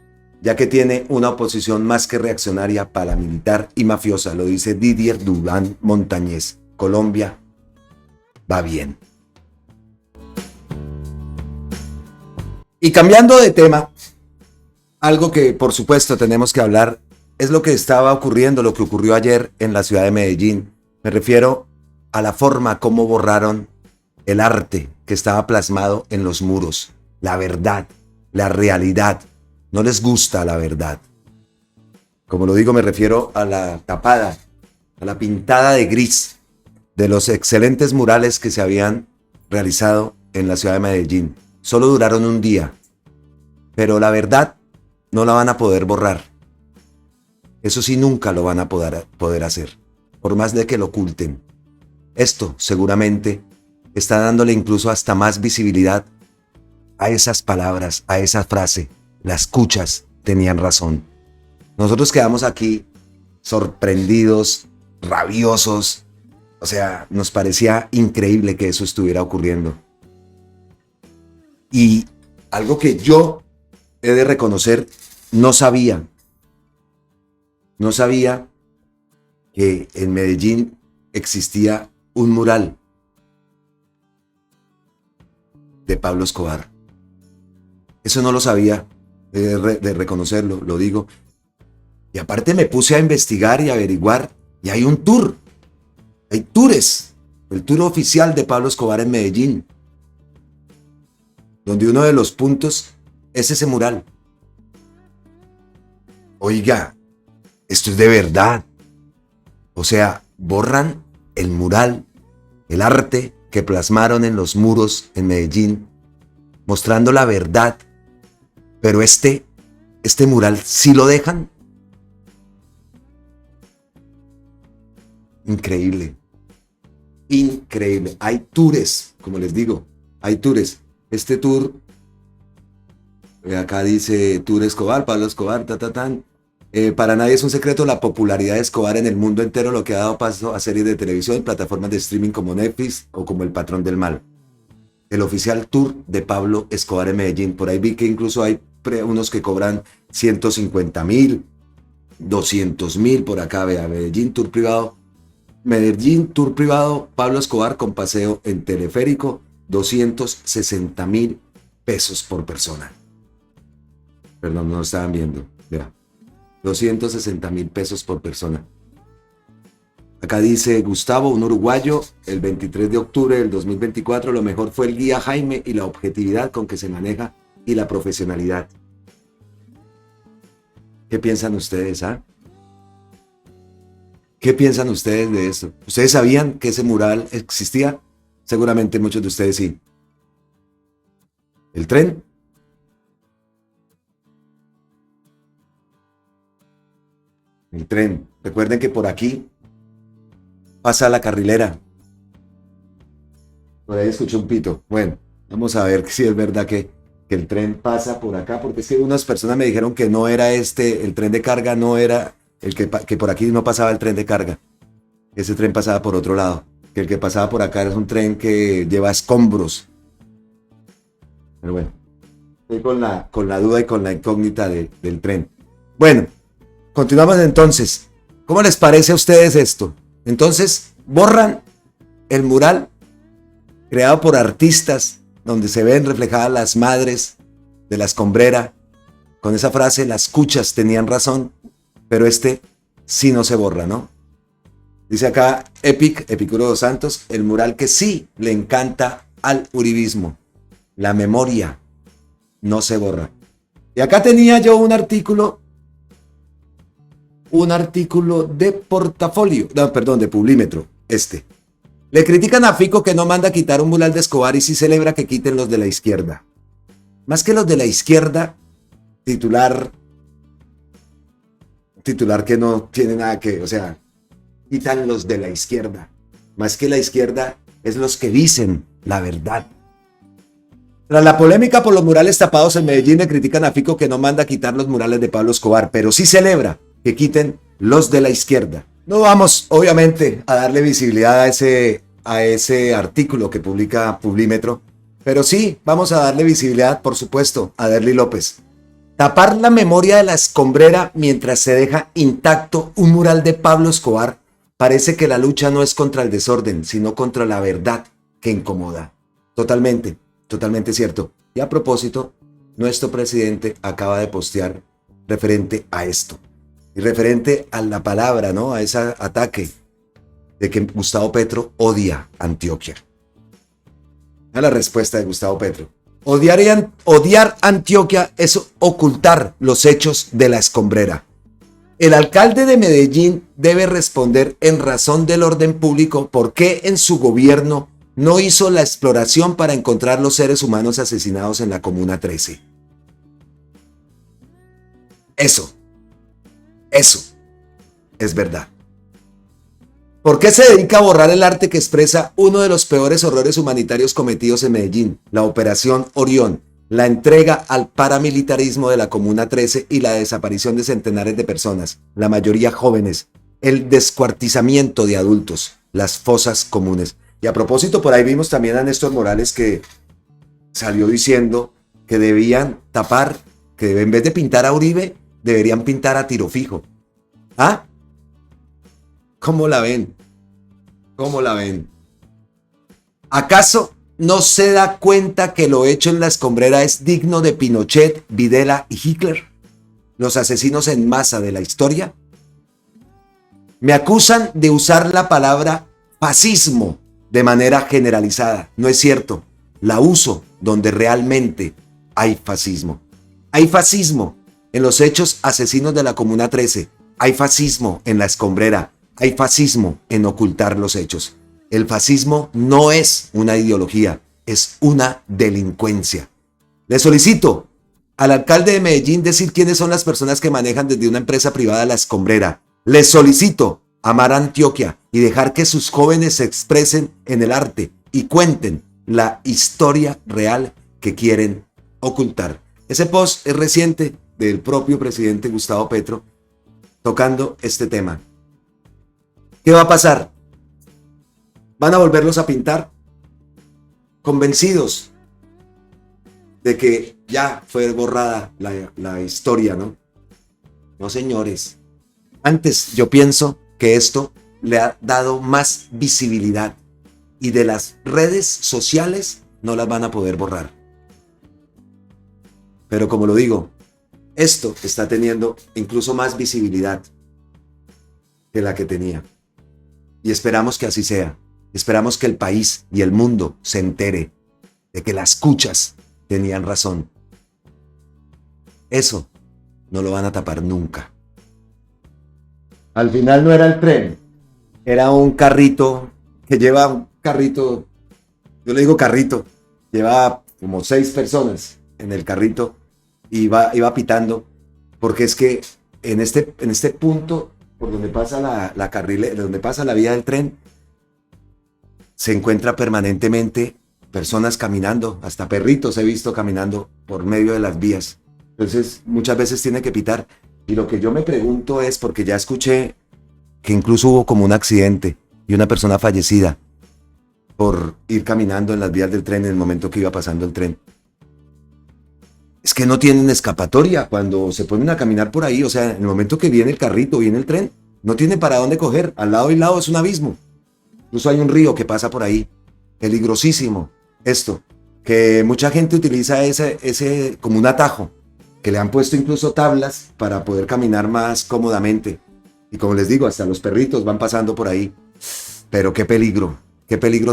ya que tiene una oposición más que reaccionaria, paramilitar y mafiosa, lo dice Didier Durán Montañez. Colombia va bien. Y cambiando de tema, algo que por supuesto tenemos que hablar es lo que estaba ocurriendo, lo que ocurrió ayer en la ciudad de Medellín. Me refiero a la forma como borraron el arte que estaba plasmado en los muros, la verdad, la realidad. No les gusta la verdad. Como lo digo, me refiero a la tapada, a la pintada de gris de los excelentes murales que se habían realizado en la ciudad de Medellín. Solo duraron un día, pero la verdad no la van a poder borrar. Eso sí, nunca lo van a poder hacer, por más de que lo oculten. Esto seguramente está dándole incluso hasta más visibilidad a esas palabras, a esa frase. Las cuchas tenían razón. Nosotros quedamos aquí sorprendidos, rabiosos. O sea, nos parecía increíble que eso estuviera ocurriendo. Y algo que yo he de reconocer, no sabía que en Medellín existía un mural de Pablo Escobar. Eso no lo sabía, de reconocerlo, lo digo. Y aparte me puse a investigar y averiguar, y hay un tour. Hay tours, el tour oficial de Pablo Escobar en Medellín, donde uno de los puntos es ese mural. Oiga, esto es de verdad. O sea, borran el mural, el arte que plasmaron en los muros en Medellín, mostrando la verdad. Pero este mural sí lo dejan. Increíble. Increíble. Hay tours, como les digo, hay tours. Este tour, acá dice Tour Escobar, Pablo Escobar, para nadie es un secreto la popularidad de Escobar en el mundo entero, lo que ha dado paso a series de televisión, plataformas de streaming como Netflix o como El Patrón del Mal. El oficial tour de Pablo Escobar en Medellín. Por ahí vi que incluso hay unos que cobran 150,000, 200,000 por acá. Vea, Medellín Tour privado, Pablo Escobar con paseo en teleférico, 260,000 pesos por persona. Perdón, no lo estaban viendo. Vea, 260,000 pesos por persona. Acá dice Gustavo, un uruguayo, el 23 de octubre del 2024, lo mejor fue el guía Jaime y la objetividad con que se maneja y la profesionalidad. ¿Qué piensan ustedes, ¿Qué piensan ustedes de eso? ¿Ustedes sabían que ese mural existía? Seguramente muchos de ustedes sí. ¿El tren? El tren. Recuerden que por aquí pasa la carrilera. Por ahí escuché un pito. Bueno, vamos a ver si es verdad que el tren pasa por acá, porque es que unas personas me dijeron que no era el tren de carga no era el que por aquí no pasaba el tren de carga. Ese tren pasaba por otro lado. Que el que pasaba por acá es un tren que lleva escombros. Pero bueno, estoy con la duda y con la incógnita del tren. Bueno, continuamos entonces. ¿Cómo les parece a ustedes esto? Entonces, borran el mural creado por artistas donde se ven reflejadas las madres de la escombrera con esa frase, las cuchas tenían razón, pero sí no se borra, ¿no? Dice acá Epicuro dos Santos, el mural que sí le encanta al uribismo, la memoria no se borra. Y acá tenía yo un artículo de Portafolio, no, perdón, de Publímetro, Le critican a Fico que no manda quitar un mural de Escobar y sí celebra que quiten los de la izquierda. Más que los de la izquierda, titular que no tiene nada que, o sea, quitan los de la izquierda. Más que la izquierda, es los que dicen la verdad. Tras la polémica por los murales tapados en Medellín, le critican a Fico que no manda a quitar los murales de Pablo Escobar, pero sí celebra que quiten los de la izquierda. No vamos, obviamente, a darle visibilidad a ese artículo que publica Publímetro, pero sí vamos a darle visibilidad, por supuesto, a Derly López. Tapar la memoria de la escombrera mientras se deja intacto un mural de Pablo Escobar, parece que la lucha no es contra el desorden, sino contra la verdad que incomoda. Totalmente cierto. Y a propósito, nuestro presidente acaba de postear referente a esto. Y referente a la palabra, ¿no? A ese ataque de que Gustavo Petro odia Antioquia. A la respuesta de Gustavo Petro. Odiar Antioquia es ocultar los hechos de la escombrera. El alcalde de Medellín debe responder en razón del orden público por qué en su gobierno no hizo la exploración para encontrar los seres humanos asesinados en la Comuna 13. Eso es verdad. ¿Por qué se dedica a borrar el arte que expresa uno de los peores horrores humanitarios cometidos en Medellín, la Operación Orión, la entrega al paramilitarismo de la Comuna 13 y la desaparición de centenares de personas, la mayoría jóvenes, el descuartizamiento de adultos, las fosas comunes? Y a propósito, por ahí vimos también a Néstor Morales que salió diciendo que debían tapar, que en vez de pintar a Uribe, deberían pintar a Tiro Fijo. ¿Ah? ¿Cómo la ven? ¿Cómo la ven? ¿Acaso no se da cuenta que lo hecho en la escombrera es digno de Pinochet, Videla y Hitler? Los asesinos en masa de la historia. Me acusan de usar la palabra fascismo de manera generalizada. No es cierto. La uso donde realmente hay fascismo. Hay fascismo en los hechos asesinos de la Comuna 13. Hay fascismo en la escombrera. Hay fascismo en ocultar los hechos. El fascismo no es una ideología, es una delincuencia. Le solicito al alcalde de Medellín decir quiénes son las personas que manejan desde una empresa privada la escombrera. Les solicito amar Antioquia y dejar que sus jóvenes se expresen en el arte y cuenten la historia real que quieren ocultar. Ese post es reciente del propio presidente Gustavo Petro tocando este tema. ¿Qué va a pasar? ¿Van a volverlos a pintar? Convencidos de que ya fue borrada la historia, ¿no? No, señores. Antes yo pienso que esto le ha dado más visibilidad y de las redes sociales no las van a poder borrar. Pero como lo digo, esto está teniendo incluso más visibilidad que la que tenía. Y esperamos que así sea. Esperamos que el país y el mundo se entere de que las cuchas tenían razón. Eso no lo van a tapar nunca. Al final no era el tren, era un carrito que lleva un carrito, yo le digo carrito, lleva como 6 personas en el carrito y iba pitando, porque es que en este punto por donde pasa donde pasa la vía del tren, se encuentra permanentemente personas caminando, hasta perritos he visto caminando por medio de las vías. Entonces, muchas veces tiene que pitar. Y lo que yo me pregunto es, porque ya escuché que incluso hubo como un accidente y una persona fallecida por ir caminando en las vías del tren en el momento que iba pasando el tren. Es que no tienen escapatoria cuando se ponen a caminar por ahí. O sea, en el momento que viene el carrito, viene el tren, no tiene para dónde coger. Al lado y lado es un abismo. Incluso hay un río que pasa por ahí. Peligrosísimo esto. Que mucha gente utiliza ese como un atajo. Que le han puesto incluso tablas para poder caminar más cómodamente. Y como les digo, hasta los perritos van pasando por ahí. Pero qué peligro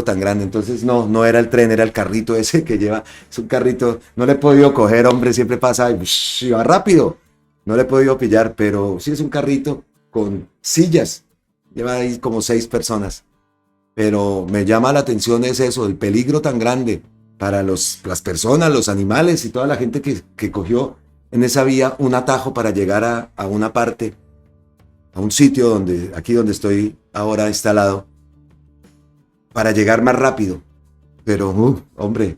tan grande. Entonces no era el tren, era el carrito ese que lleva. Es un carrito, no le he podido coger, hombre, siempre pasa y va rápido. No le he podido pillar, pero sí es un carrito con sillas. Lleva ahí como 6 personas. Pero me llama la atención es eso, el peligro tan grande para las personas, los animales y toda la gente que cogió en esa vía un atajo para llegar a una parte, a un sitio aquí donde estoy ahora instalado, para llegar más rápido. Pero, hombre,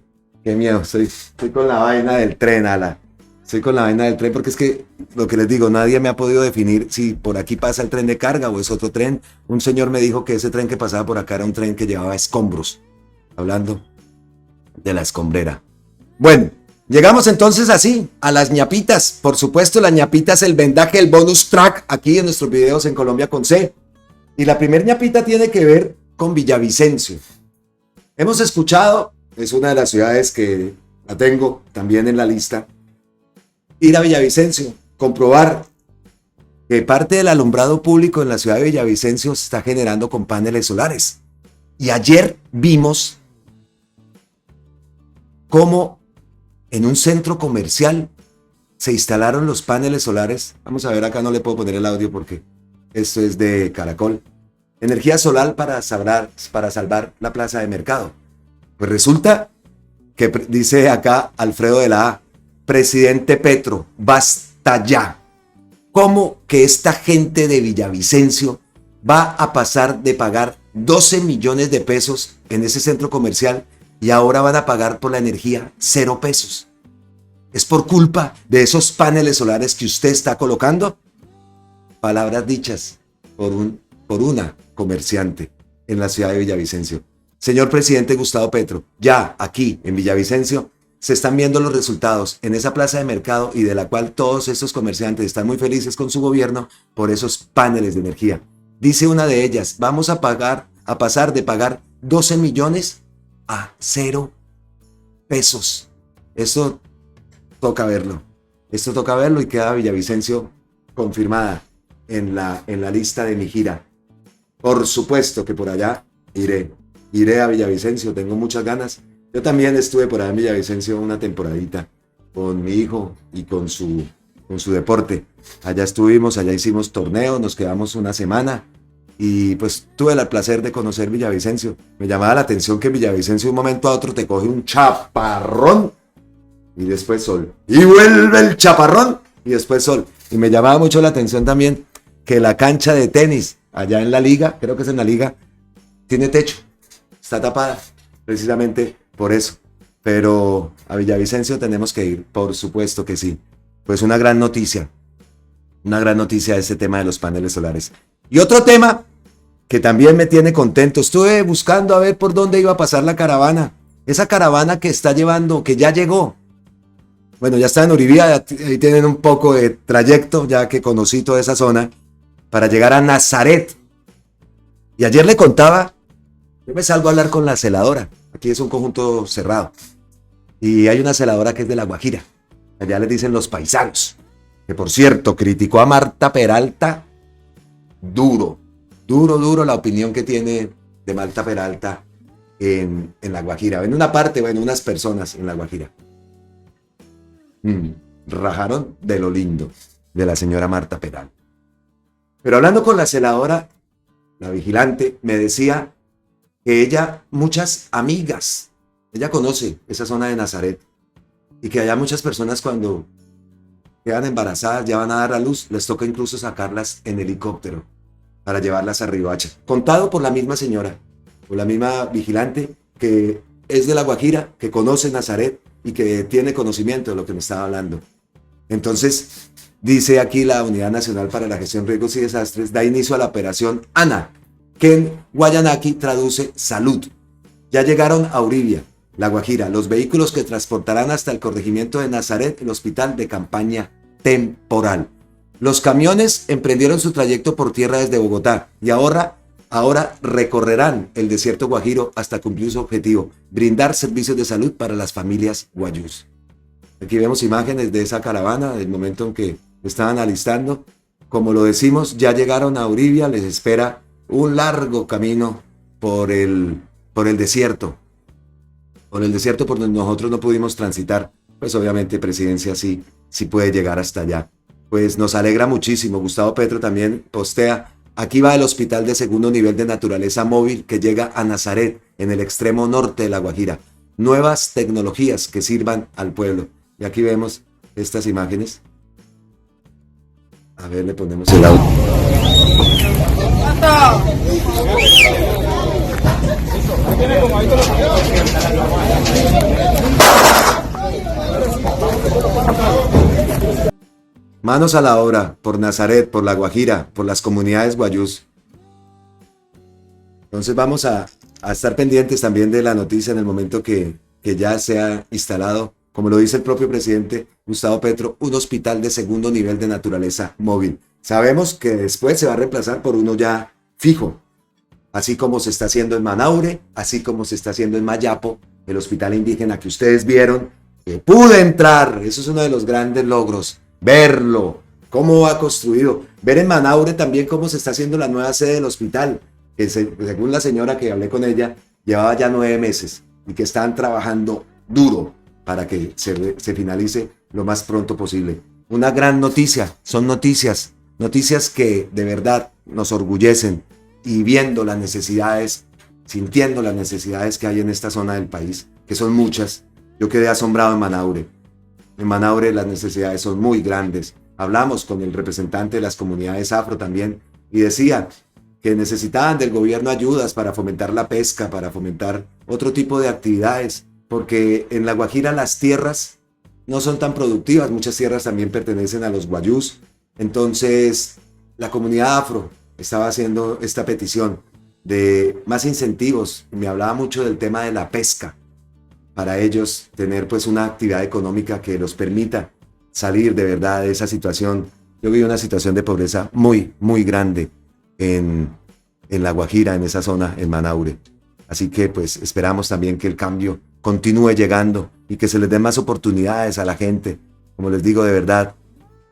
Qué miedo, estoy con la vaina del tren, ala. Estoy con la vaina del tren porque es que, lo que les digo, nadie me ha podido definir si por aquí pasa el tren de carga o es otro tren. Un señor me dijo que ese tren que pasaba por acá era un tren que llevaba escombros. Hablando de la escombrera. Bueno, llegamos entonces así, a las ñapitas. Por supuesto, las ñapitas, el vendaje, el bonus track aquí en nuestros videos en Colombia con C. Y la primer ñapita tiene que ver con Villavicencio. Hemos escuchado, es una de las ciudades que la tengo también en la lista, ir a Villavicencio, comprobar que parte del alumbrado público en la ciudad de Villavicencio se está generando con paneles solares. Y ayer vimos cómo en un centro comercial se instalaron los paneles solares. Vamos a ver, acá no le puedo poner el audio porque esto es de Caracol. Energía solar para salvar la plaza de mercado. Pues resulta que dice acá Alfredo de la A, presidente Petro, basta ya. ¿Cómo que esta gente de Villavicencio va a pasar de pagar 12 millones de pesos en ese centro comercial y ahora van a pagar por la energía 0 pesos? ¿Es por culpa de esos paneles solares que usted está colocando? Palabras dichas por una comerciante en la ciudad de Villavicencio. Señor presidente Gustavo Petro, ya aquí en Villavicencio se están viendo los resultados en esa plaza de mercado y de la cual todos estos comerciantes están muy felices con su gobierno por esos paneles de energía. Dice una de ellas, vamos a pasar de pagar 12 millones a 0 pesos. Esto toca verlo. Esto toca verlo y queda Villavicencio confirmada en la lista de mi gira. Por supuesto que por allá iré a Villavicencio, tengo muchas ganas. Yo también estuve por allá en Villavicencio una temporadita con mi hijo y con su deporte. Allá estuvimos, allá hicimos torneo, nos quedamos una semana y pues tuve el placer de conocer Villavicencio. Me llamaba la atención que en Villavicencio de un momento a otro te coge un chaparrón y después sol. Y vuelve el chaparrón y después sol. Y me llamaba mucho la atención también que la cancha de tenis allá en la liga, creo que es en la liga, tiene techo, está tapada, precisamente por eso. Pero a Villavicencio tenemos que ir, por supuesto que sí. Pues una gran noticia este tema de los paneles solares. Y otro tema que también me tiene contento, estuve buscando a ver por dónde iba a pasar la caravana. Esa caravana que está llevando, que ya llegó. Bueno, ya está en Uribía, ahí tienen un poco de trayecto, ya que conocí toda esa zona, para llegar a Nazaret. Y ayer le contaba, yo me salgo a hablar con la celadora. Aquí es un conjunto cerrado. Y hay una celadora que es de La Guajira. Allá les dicen los paisanos. Que por cierto, criticó a Marta Peralta duro la opinión que tiene de Marta Peralta en La Guajira. En una parte, bueno, unas personas en La Guajira. Rajaron de lo lindo de la señora Marta Peralta. Pero hablando con la celadora, la vigilante, me decía que ella, muchas amigas, ella conoce esa zona de Nazaret y que allá muchas personas cuando quedan embarazadas, ya van a dar a luz, les toca incluso sacarlas en helicóptero para llevarlas a Riohacha. Contado por la misma señora, por la misma vigilante que es de La Guajira, que conoce Nazaret y que tiene conocimiento de lo que me estaba hablando. Entonces, dice aquí la Unidad Nacional para la Gestión de Riesgos y Desastres, da inicio a la operación ANA, que en Guayanaqui traduce salud. Ya llegaron a Uribia, La Guajira, los vehículos que transportarán hasta el corregimiento de Nazaret, el hospital de campaña temporal. Los camiones emprendieron su trayecto por tierra desde Bogotá y ahora recorrerán el desierto guajiro hasta cumplir su objetivo, brindar servicios de salud para las familias guayús. Aquí vemos imágenes de esa caravana, del momento en que estaban alistando. Como lo decimos, ya llegaron a Uribia, les espera un largo camino por el desierto. Por el desierto por donde nosotros no pudimos transitar. Pues obviamente Presidencia sí puede llegar hasta allá. Pues nos alegra muchísimo. Gustavo Petro también postea, aquí va el hospital de segundo nivel de naturaleza móvil que llega a Nazaret, en el extremo norte de La Guajira. Nuevas tecnologías que sirvan al pueblo. Y aquí vemos estas imágenes. A ver, le ponemos el audio. Manos a la obra, por Nazaret, por La Guajira, por las comunidades guayús. Entonces vamos a estar pendientes también de la noticia en el momento que ya se ha instalado, como lo dice el propio presidente Gustavo Petro, un hospital de segundo nivel de naturaleza móvil. Sabemos que después se va a reemplazar por uno ya fijo, así como se está haciendo en Manaure, así como se está haciendo en Mayapo, el hospital indígena que ustedes vieron, que pude entrar. Eso es uno de los grandes logros, verlo, cómo ha construido, ver en Manaure también cómo se está haciendo la nueva sede del hospital, que según la señora que hablé con ella, llevaba ya 9 meses y que están trabajando duro para que se finalice lo más pronto posible. Una gran noticia, son noticias que de verdad nos orgullecen, y viendo las necesidades, sintiendo las necesidades que hay en esta zona del país, que son muchas. Yo quedé asombrado en Manaure. En Manaure las necesidades son muy grandes. Hablamos con el representante de las comunidades afro también y decía que necesitaban del gobierno ayudas para fomentar la pesca, para fomentar otro tipo de actividades, porque en La Guajira las tierras no son tan productivas, muchas tierras también pertenecen a los guayús. Entonces la comunidad afro estaba haciendo esta petición de más incentivos. Me hablaba mucho del tema de la pesca, para ellos tener pues una actividad económica que los permita salir de verdad de esa situación. Yo vivo una situación de pobreza muy, muy grande en La Guajira, en esa zona, en Manaure. Así que pues esperamos también que el cambio continúe llegando y que se les den más oportunidades a la gente. Como les digo, de verdad,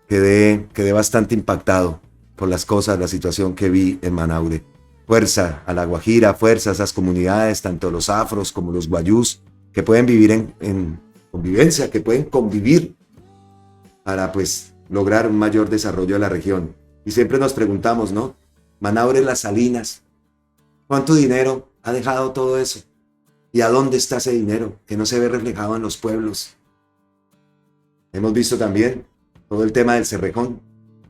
quedé bastante impactado por las cosas, la situación que vi en Manaure. Fuerza a La Guajira, fuerza a esas comunidades, tanto los afros como los guayús, que pueden vivir en convivencia, que pueden convivir para pues lograr un mayor desarrollo de la región. Y siempre nos preguntamos, ¿no? Manaure, las salinas, ¿cuánto dinero ha dejado todo eso? ¿Y a dónde está ese dinero que no se ve reflejado en los pueblos? Hemos visto también todo el tema del Cerrejón.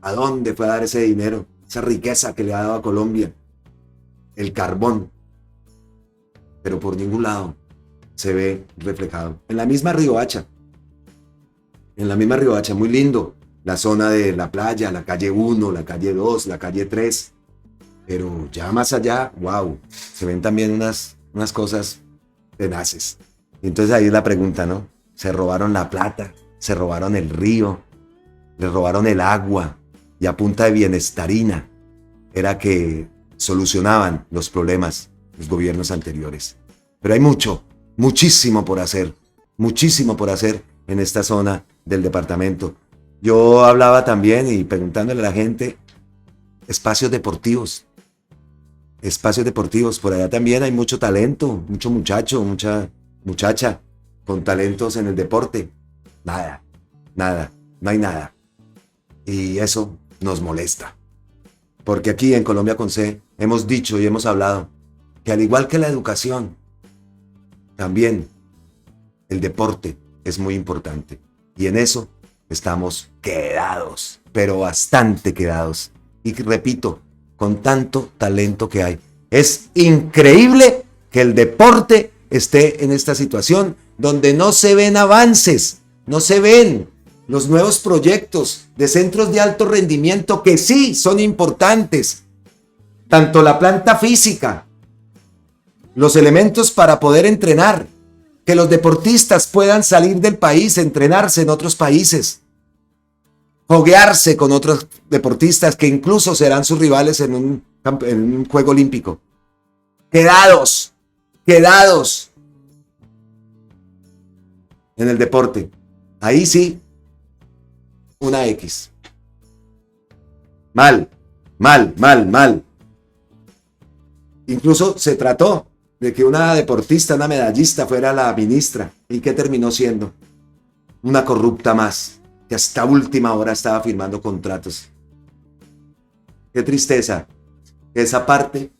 ¿A dónde fue a dar ese dinero? Esa riqueza que le ha dado a Colombia. El carbón. Pero por ningún lado se ve reflejado. En la misma Riohacha, muy lindo. La zona de la playa, la calle 1, la calle 2, la calle 3. Pero ya más allá, wow, se ven también unas cosas tenaces. Y entonces ahí es la pregunta, ¿no? Se robaron la plata, se robaron el río, le robaron el agua, y a punta de bienestarina era que solucionaban los problemas los gobiernos anteriores. Pero hay muchísimo por hacer en esta zona del departamento. Yo hablaba también y preguntándole a la gente, espacios deportivos, por allá también hay mucho talento, mucho muchacho, mucha muchacha con talentos en el deporte. Nada, no hay nada. Y eso nos molesta. Porque aquí en Colombia con C hemos dicho y hemos hablado que al igual que la educación, también el deporte es muy importante. Y en eso estamos quedados, pero bastante quedados. Y repito, con tanto talento que hay. Es increíble que el deporte esté en esta situación donde no se ven avances, no se ven los nuevos proyectos de centros de alto rendimiento que sí son importantes. Tanto la planta física, los elementos para poder entrenar, que los deportistas puedan salir del país, entrenarse en otros países, foguearse con otros deportistas que incluso serán sus rivales en un juego olímpico. Quedados en el deporte. Ahí sí, una X. Mal. Incluso se trató de que una deportista, una medallista fuera la ministra. ¿Y qué terminó siendo? Una corrupta más, que hasta última hora estaba firmando contratos. Qué tristeza que esa parte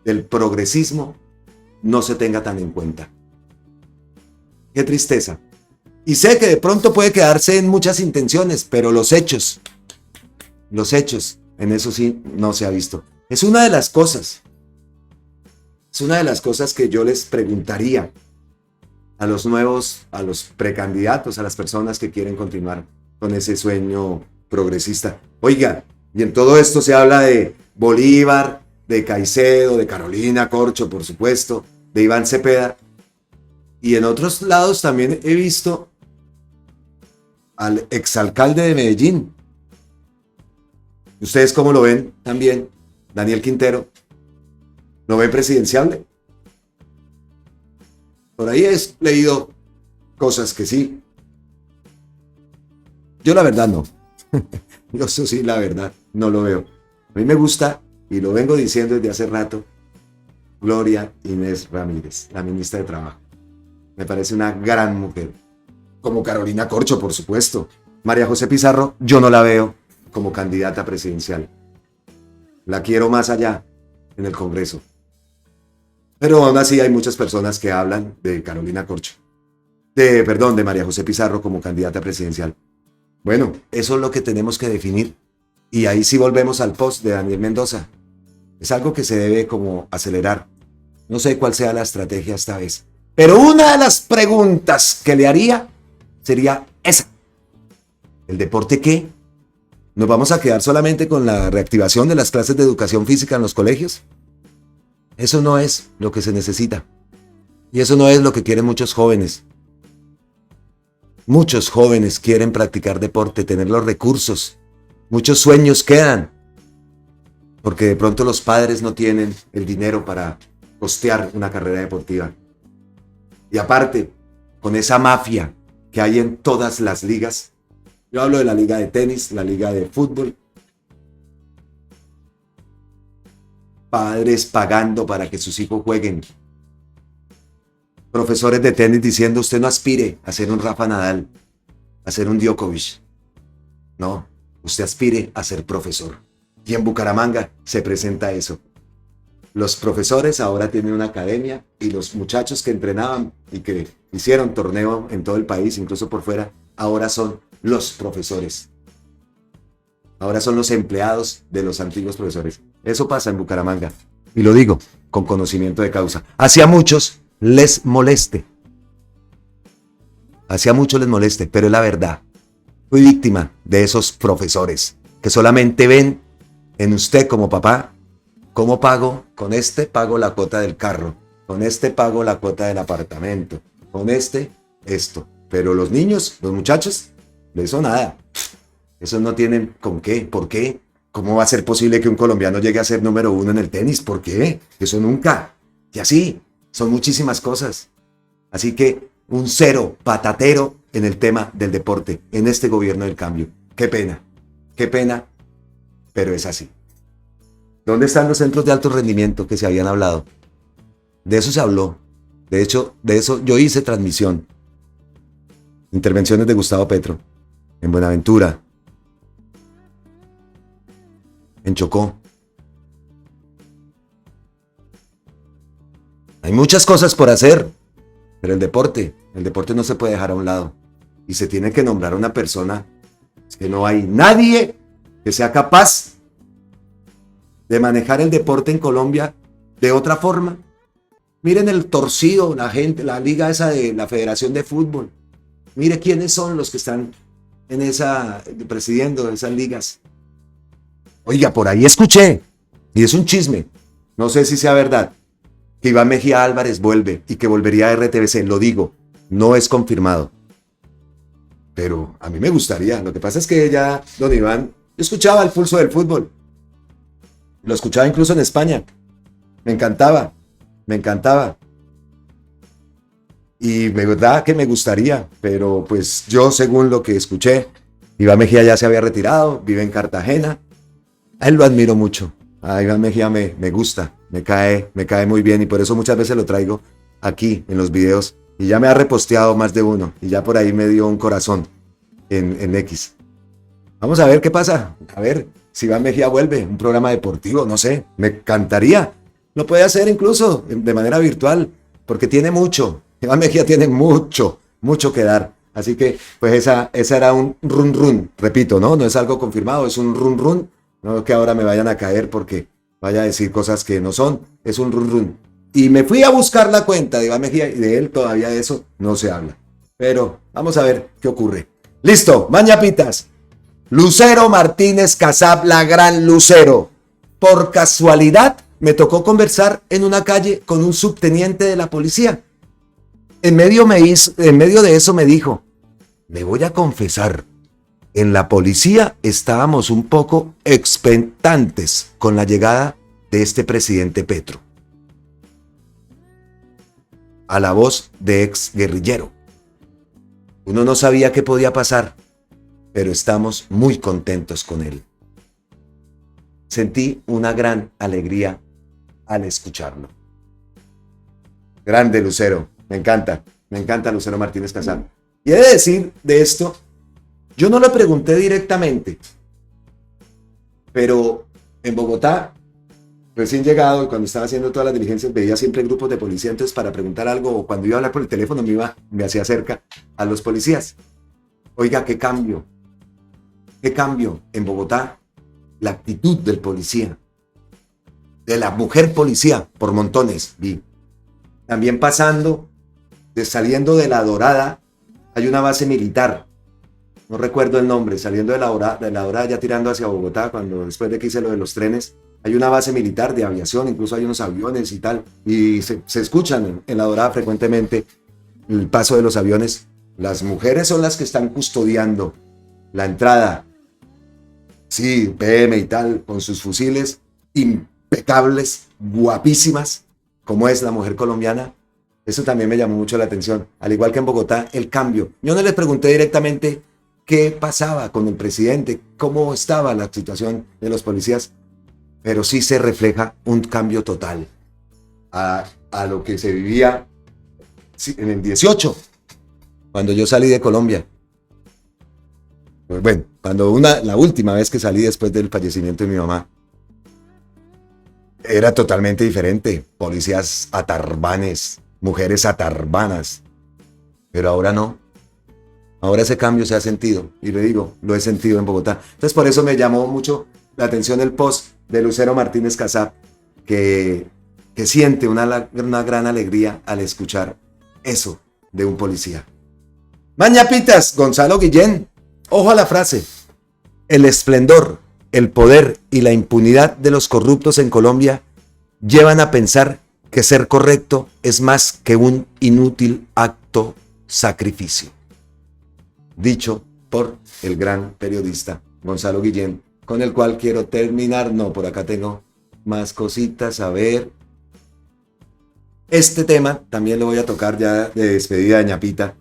del progresismo no se tenga tan en cuenta. Qué tristeza. Y sé que de pronto puede quedarse en muchas intenciones, pero los hechos, en eso sí no se ha visto. Es una de las cosas que yo les preguntaría a los nuevos, a los precandidatos, a las personas que quieren continuar con ese sueño progresista. Oiga, y en todo esto se habla de Bolívar, de Caicedo, de Carolina Corcho, por supuesto, de Iván Cepeda. Y en otros lados también he visto al exalcalde de Medellín. ¿Ustedes cómo lo ven también? Daniel Quintero. ¿Lo ven presidenciable? Por ahí he leído cosas que sí. Yo la verdad no. Yo eso sí, la verdad, no lo veo. A mí me gusta, y lo vengo diciendo desde hace rato, Gloria Inés Ramírez, la ministra de Trabajo. Me parece una gran mujer. Como Carolina Corcho, por supuesto. María José Pizarro, yo no la veo como candidata presidencial. La quiero más allá, en el Congreso. Pero aún así hay muchas personas que hablan de Carolina Corcho. De María José Pizarro como candidata presidencial. Bueno, eso es lo que tenemos que definir. Y ahí sí volvemos al post de Daniel Mendoza. Es algo que se debe como acelerar. No sé cuál sea la estrategia esta vez. Pero una de las preguntas que le haría sería esa. ¿El deporte qué? ¿Nos vamos a quedar solamente con la reactivación de las clases de educación física en los colegios? Eso no es lo que se necesita. Y eso no es lo que quieren muchos jóvenes. Muchos jóvenes quieren practicar deporte, tener los recursos. Muchos sueños quedan. Porque de pronto los padres no tienen el dinero para costear una carrera deportiva. Y aparte, con esa mafia que hay en todas las ligas, yo hablo de la liga de tenis, la liga de fútbol, padres pagando para que sus hijos jueguen, profesores de tenis diciendo usted no aspire a ser un Rafa Nadal, a ser un Djokovic, no, usted aspire a ser profesor. Y en Bucaramanga se presenta eso. Los profesores ahora tienen una academia y los muchachos que entrenaban y que hicieron torneo en todo el país, incluso por fuera, ahora son los profesores. Ahora son los empleados de los antiguos profesores. Eso pasa en Bucaramanga. Y lo digo con conocimiento de causa. Hacia muchos les moleste. Hacia muchos les moleste, pero es la verdad. Fui víctima de esos profesores que solamente ven en usted como papá. ¿Cómo pago? Con este pago la cuota del carro. Con este pago la cuota del apartamento. Con este, esto. Pero los niños, los muchachos, de eso nada. Esos no tienen con qué. ¿Por qué? ¿Cómo va a ser posible que un colombiano llegue a ser número 1 en el tenis? ¿Por qué? Eso nunca. Y así, son muchísimas cosas. Así que un cero patatero en el tema del deporte, en este gobierno del cambio. Qué pena, pero es así. ¿Dónde están los centros de alto rendimiento que se habían hablado? De eso se habló. De hecho, de eso yo hice transmisión. Intervenciones de Gustavo Petro. En Buenaventura. En Chocó. Hay muchas cosas por hacer. Pero el deporte no se puede dejar a un lado. Y se tiene que nombrar una persona. Es que no hay nadie que sea capaz de manejar el deporte en Colombia de otra forma. Miren el torcido, la gente, la liga esa de la Federación de Fútbol. Mire quiénes son los que están en presidiendo esas ligas. Oiga, por ahí escuché, y es un chisme, no sé si sea verdad, que Iván Mejía Álvarez vuelve y que volvería a RTBC. Lo digo, no es confirmado. Pero a mí me gustaría. Lo que pasa es que ya, don Iván, yo escuchaba el pulso del fútbol. Lo escuchaba incluso en España. Me encantaba. Y me verdad que me gustaría, pero pues yo, según lo que escuché, Iván Mejía ya se había retirado, vive en Cartagena. A él lo admiro mucho. A Iván Mejía me gusta, me cae muy bien y por eso muchas veces lo traigo aquí en los videos. Y ya me ha reposteado más de uno y ya por ahí me dio un corazón en X. Vamos a ver qué pasa. A ver si Iván Mejía vuelve, un programa deportivo, no sé, me encantaría. Lo puede hacer incluso de manera virtual, porque tiene mucho. Iván Mejía tiene mucho que dar. Así que, pues esa era un run, repito, ¿no? No es algo confirmado, es un run. No que ahora me vayan a caer porque vaya a decir cosas que no son. Es un run. Y me fui a buscar la cuenta de Iván Mejía y de él todavía de eso no se habla. Pero vamos a ver qué ocurre. Listo, mañapitas. Lucero Martínez Casab, la gran Lucero. Por casualidad me tocó conversar en una calle con un subteniente de la policía. En medio de eso me dijo, me voy a confesar, en la policía estábamos un poco expectantes con la llegada de este presidente Petro. A la voz de ex guerrillero. Uno no sabía qué podía pasar, pero estamos muy contentos con él. Sentí una gran alegría al escucharlo. Grande Lucero, me encanta Lucero Martínez Casab. Y he de decir de esto, yo no lo pregunté directamente, pero en Bogotá, recién llegado, cuando estaba haciendo todas las diligencias, veía siempre grupos de policía, entonces para preguntar algo, o cuando iba a hablar por el teléfono, me hacía cerca a los policías. Oiga, qué cambio en Bogotá, la actitud del policía, de la mujer policía, por montones, vi. También saliendo de La Dorada, hay una base militar, no recuerdo el nombre, saliendo de La Dorada ya tirando hacia Bogotá, después de que hice lo de los trenes, hay una base militar de aviación, incluso hay unos aviones y tal, y se escuchan en La Dorada frecuentemente el paso de los aviones. Las mujeres son las que están custodiando la entrada, sí, PM y tal, con sus fusiles impecables, guapísimas, como es la mujer colombiana. Eso también me llamó mucho la atención, al igual que en Bogotá, el cambio. Yo no les pregunté directamente qué pasaba con el presidente, cómo estaba la situación de los policías, pero sí se refleja un cambio total a lo que se vivía en el 18, cuando yo salí de Colombia. Pues bueno, la última vez que salí después del fallecimiento de mi mamá, era totalmente diferente. Policías atarbanes, mujeres atarbanas, pero ahora no. Ahora ese cambio se ha sentido, y le digo, lo he sentido en Bogotá. Entonces por eso me llamó mucho la atención el post de Lucero Martínez Casab, que siente una gran alegría al escuchar eso de un policía. Mañapitas, Gonzalo Guillén, ojo a la frase. El esplendor, el poder y la impunidad de los corruptos en Colombia llevan a pensar que ser correcto es más que un inútil acto sacrificio. Dicho por el gran periodista Gonzalo Guillén, con el cual quiero terminar. No, por acá tengo más cositas, a ver. Este tema también lo voy a tocar ya de despedida de ñapita.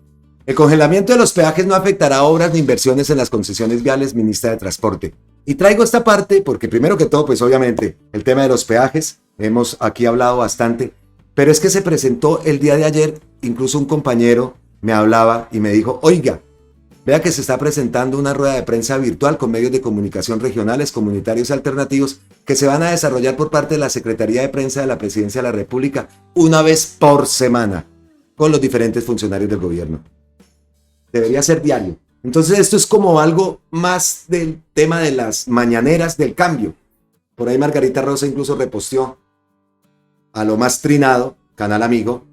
El congelamiento de los peajes no afectará obras ni inversiones en las concesiones viales, ministra de Transporte. Y traigo esta parte porque primero que todo, pues obviamente, el tema de los peajes, hemos aquí hablado bastante, pero es que se presentó el día de ayer, incluso un compañero me hablaba y me dijo, oiga, vea que se está presentando una rueda de prensa virtual con medios de comunicación regionales, comunitarios y alternativos que se van a desarrollar por parte de la Secretaría de Prensa de la Presidencia de la República una vez por semana con los diferentes funcionarios del gobierno. Debería ser diario. Entonces esto es como algo más del tema de las mañaneras del cambio. Por ahí Margarita Rosa incluso reposteó a Lo Más Trinado, canal amigo,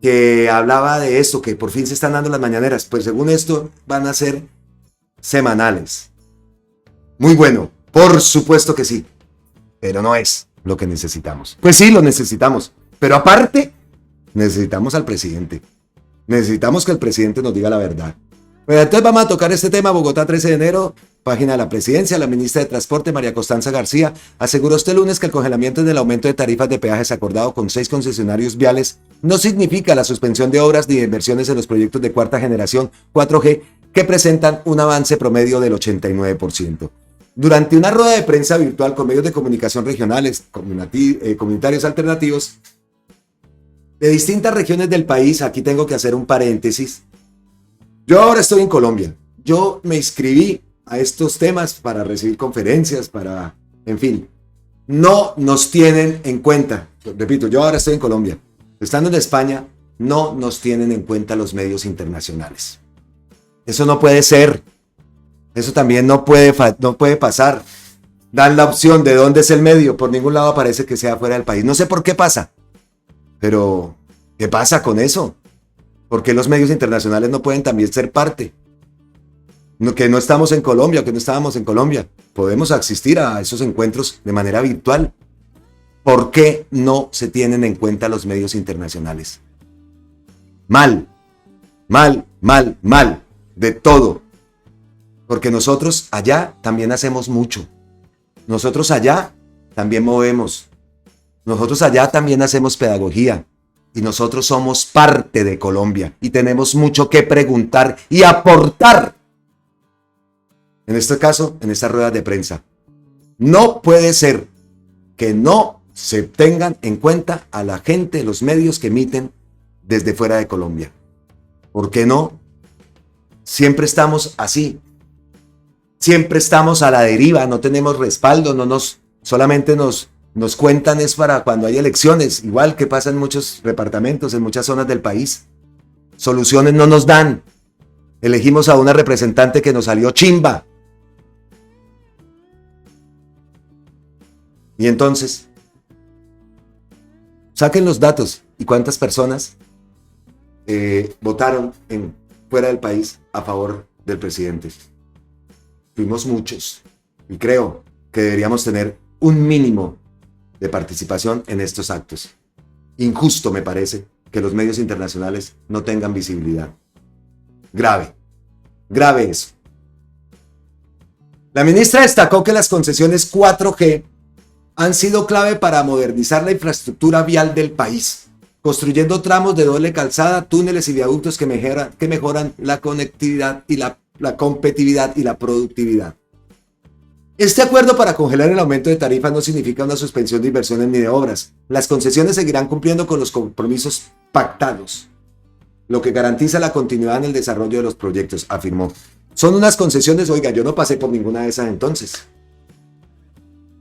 que hablaba de esto, que por fin se están dando las mañaneras. Pues según esto van a ser semanales. Muy bueno, por supuesto que sí, pero no es lo que necesitamos. Pues sí, lo necesitamos, pero aparte necesitamos al presidente. Necesitamos que el presidente nos diga la verdad. Bueno, entonces vamos a tocar este tema. Bogotá, 13 de enero, página de la presidencia. La ministra de Transporte, María Constanza García, aseguró este lunes que el congelamiento del aumento de tarifas de peajes acordado con 6 concesionarios viales no significa la suspensión de obras ni de inversiones en los proyectos de cuarta generación 4G que presentan un avance promedio del 89%. Durante una rueda de prensa virtual con medios de comunicación regionales, comunitarios alternativos, de distintas regiones del país, aquí tengo que hacer un paréntesis. Yo ahora estoy en Colombia. Yo me inscribí a estos temas para recibir conferencias, en fin. No nos tienen en cuenta. Repito, yo ahora estoy en Colombia. Estando en España, no nos tienen en cuenta los medios internacionales. Eso no puede ser. Eso también no puede pasar. Dan la opción de dónde es el medio. Por ningún lado aparece que sea fuera del país. No sé por qué pasa. Pero, ¿qué pasa con eso? ¿Por qué los medios internacionales no pueden también ser parte? Que no estamos en Colombia, que no estábamos en Colombia. Podemos asistir a esos encuentros de manera virtual. ¿Por qué no se tienen en cuenta los medios internacionales? Mal, mal, mal, mal, de todo. Porque nosotros allá también hacemos mucho. Nosotros allá también movemos. Nosotros allá también hacemos pedagogía. Y nosotros somos parte de Colombia. Y tenemos mucho que preguntar y aportar. En este caso, en estas ruedas de prensa. No puede ser que no se tengan en cuenta a la gente, los medios que emiten desde fuera de Colombia. ¿Por qué no? Siempre estamos así. Siempre estamos a la deriva, no tenemos respaldo, solamente nos cuentan es para cuando hay elecciones, igual que pasa en muchos departamentos, en muchas zonas del país. Soluciones no nos dan. Elegimos a una representante que nos salió chimba. Y entonces, saquen los datos y cuántas personas votaron fuera del país a favor del presidente. Fuimos muchos y creo que deberíamos tener un mínimo de participación en estos actos. Injusto me parece que los medios internacionales no tengan visibilidad. Grave, grave eso. La ministra destacó que las concesiones 4G han sido clave para modernizar la infraestructura vial del país, construyendo tramos de doble calzada, túneles y viaductos que mejoran la conectividad y la competitividad y la productividad. Este acuerdo para congelar el aumento de tarifas no significa una suspensión de inversiones ni de obras. Las concesiones seguirán cumpliendo con los compromisos pactados, lo que garantiza la continuidad en el desarrollo de los proyectos, afirmó. Son unas concesiones, oiga, yo no pasé por ninguna de esas entonces.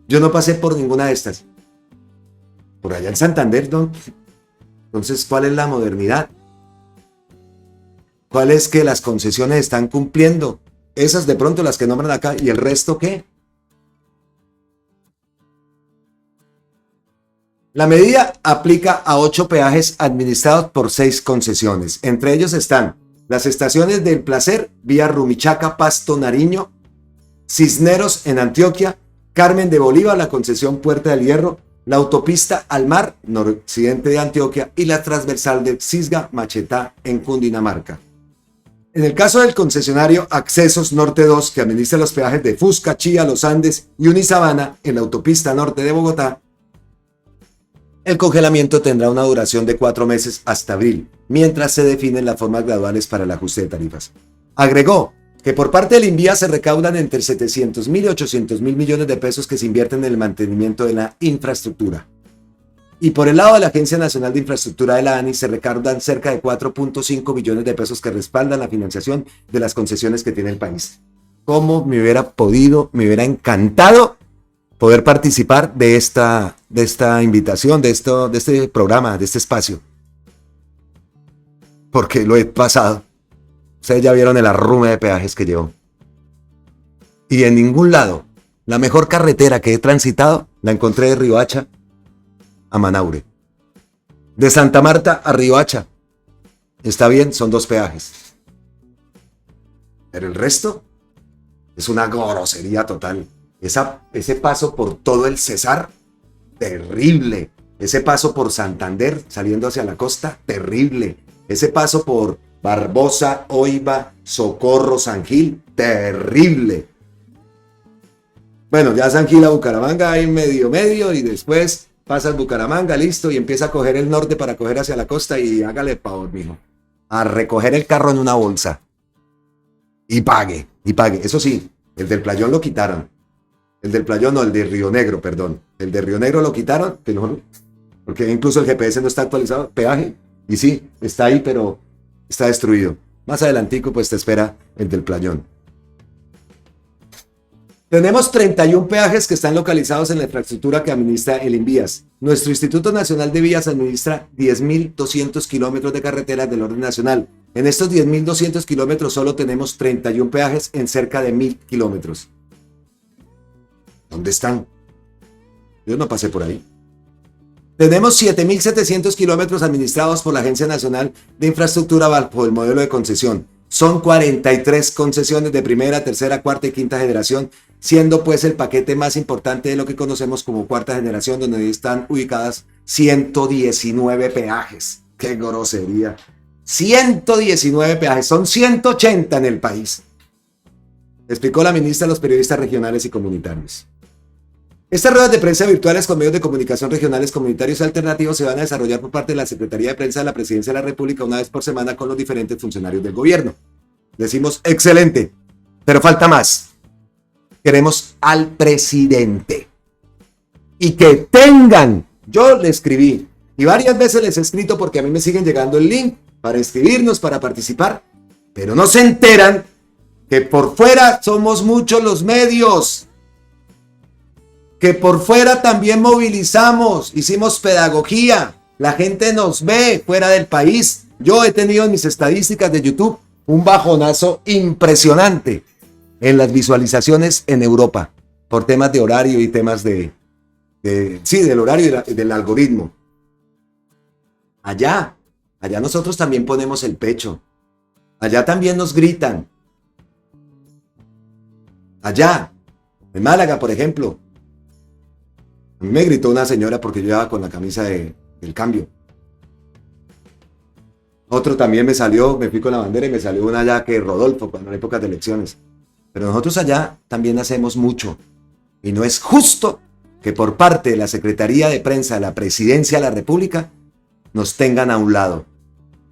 Yo no pasé por ninguna de estas. Por allá en Santander, ¿no? Entonces, ¿cuál es la modernidad? ¿Cuál es que las concesiones están cumpliendo? Esas de pronto las que nombran acá, ¿y el resto qué? La medida aplica a 8 peajes administrados por 6 concesiones. Entre ellos están las estaciones del Placer, vía Rumichaca, Pasto, Nariño, Cisneros en Antioquia, Carmen de Bolívar, la concesión Puerta del Hierro, la autopista al mar, noroccidente de Antioquia, y la transversal de Cisga, Machetá, en Cundinamarca. En el caso del concesionario Accesos Norte 2, que administra los peajes de Fusca, Chía, Los Andes y Unisabana, en la autopista norte de Bogotá, el congelamiento tendrá una duración de 4 meses hasta abril, mientras se definen las formas graduales para el ajuste de tarifas. Agregó que por parte del INVIA se recaudan entre 700.000 y 800.000 millones de pesos que se invierten en el mantenimiento de la infraestructura. Y por el lado de la Agencia Nacional de Infraestructura de la ANI se recaudan cerca de 4.5 billones de pesos que respaldan la financiación de las concesiones que tiene el país. ¿Cómo me hubiera encantado poder participar de esta invitación, de este programa, de este espacio? Porque lo he pasado. Ustedes ya vieron el arrume de peajes que llevo. Y en ningún lado, la mejor carretera que he transitado, la encontré de Riohacha a Manaure. De Santa Marta a Riohacha. Está bien, son 2 peajes. Pero el resto es una grosería total. Ese paso por todo el Cesar, terrible. Ese paso por Santander, saliendo hacia la costa, terrible. Ese paso por Barbosa, Oiva, Socorro, San Gil, terrible. Bueno, ya San Gil a Bucaramanga hay medio y después pasa el Bucaramanga, listo, y empieza a coger el norte para coger hacia la costa y hágale favor, mijo. A recoger el carro en una bolsa. Y pague. Eso sí, el del Playón lo quitaron. El del Playón no, el de Río Negro, perdón. El de Río Negro lo quitaron, porque incluso el GPS no está actualizado, peaje. Y sí, está ahí, pero está destruido. Más adelantico, pues te espera el del Playón. Tenemos 31 peajes que están localizados en la infraestructura que administra el INVIAS. Nuestro Instituto Nacional de Vías administra 10.200 kilómetros de carreteras del orden nacional. En estos 10.200 kilómetros solo tenemos 31 peajes en cerca de 1.000 kilómetros. ¿Dónde están? Yo no pasé por ahí. Tenemos 7.700 kilómetros administrados por la Agencia Nacional de Infraestructura bajo el modelo de concesión. Son 43 concesiones de primera, tercera, cuarta y quinta generación, siendo pues el paquete más importante de lo que conocemos como cuarta generación, donde están ubicadas 119 peajes. ¡Qué grosería! 119 peajes, son 180 en el país, explicó la ministra a los periodistas regionales y comunitarios. Estas ruedas de prensa virtuales con medios de comunicación regionales, comunitarios y alternativos se van a desarrollar por parte de la Secretaría de Prensa de la Presidencia de la República una vez por semana con los diferentes funcionarios del gobierno. Decimos, excelente, pero falta más. Queremos al presidente. Y que tengan, yo le escribí, y varias veces les he escrito porque a mí me siguen llegando el link para inscribirnos, para participar, pero no se enteran que por fuera somos muchos los medios, que por fuera también movilizamos, hicimos pedagogía, la gente nos ve fuera del país. Yo he tenido en mis estadísticas de YouTube un bajonazo impresionante en las visualizaciones en Europa, por temas de horario y temas del horario y del algoritmo. Allá nosotros también ponemos el pecho. Allá también nos gritan. Allá, en Málaga, por ejemplo, a mí me gritó una señora porque yo iba con la camisa del cambio. Otro también me fui con la bandera y me salió una allá que Rodolfo, cuando en épocas de elecciones. Pero nosotros allá también hacemos mucho. Y no es justo que por parte de la Secretaría de Prensa de la Presidencia de la República nos tengan a un lado.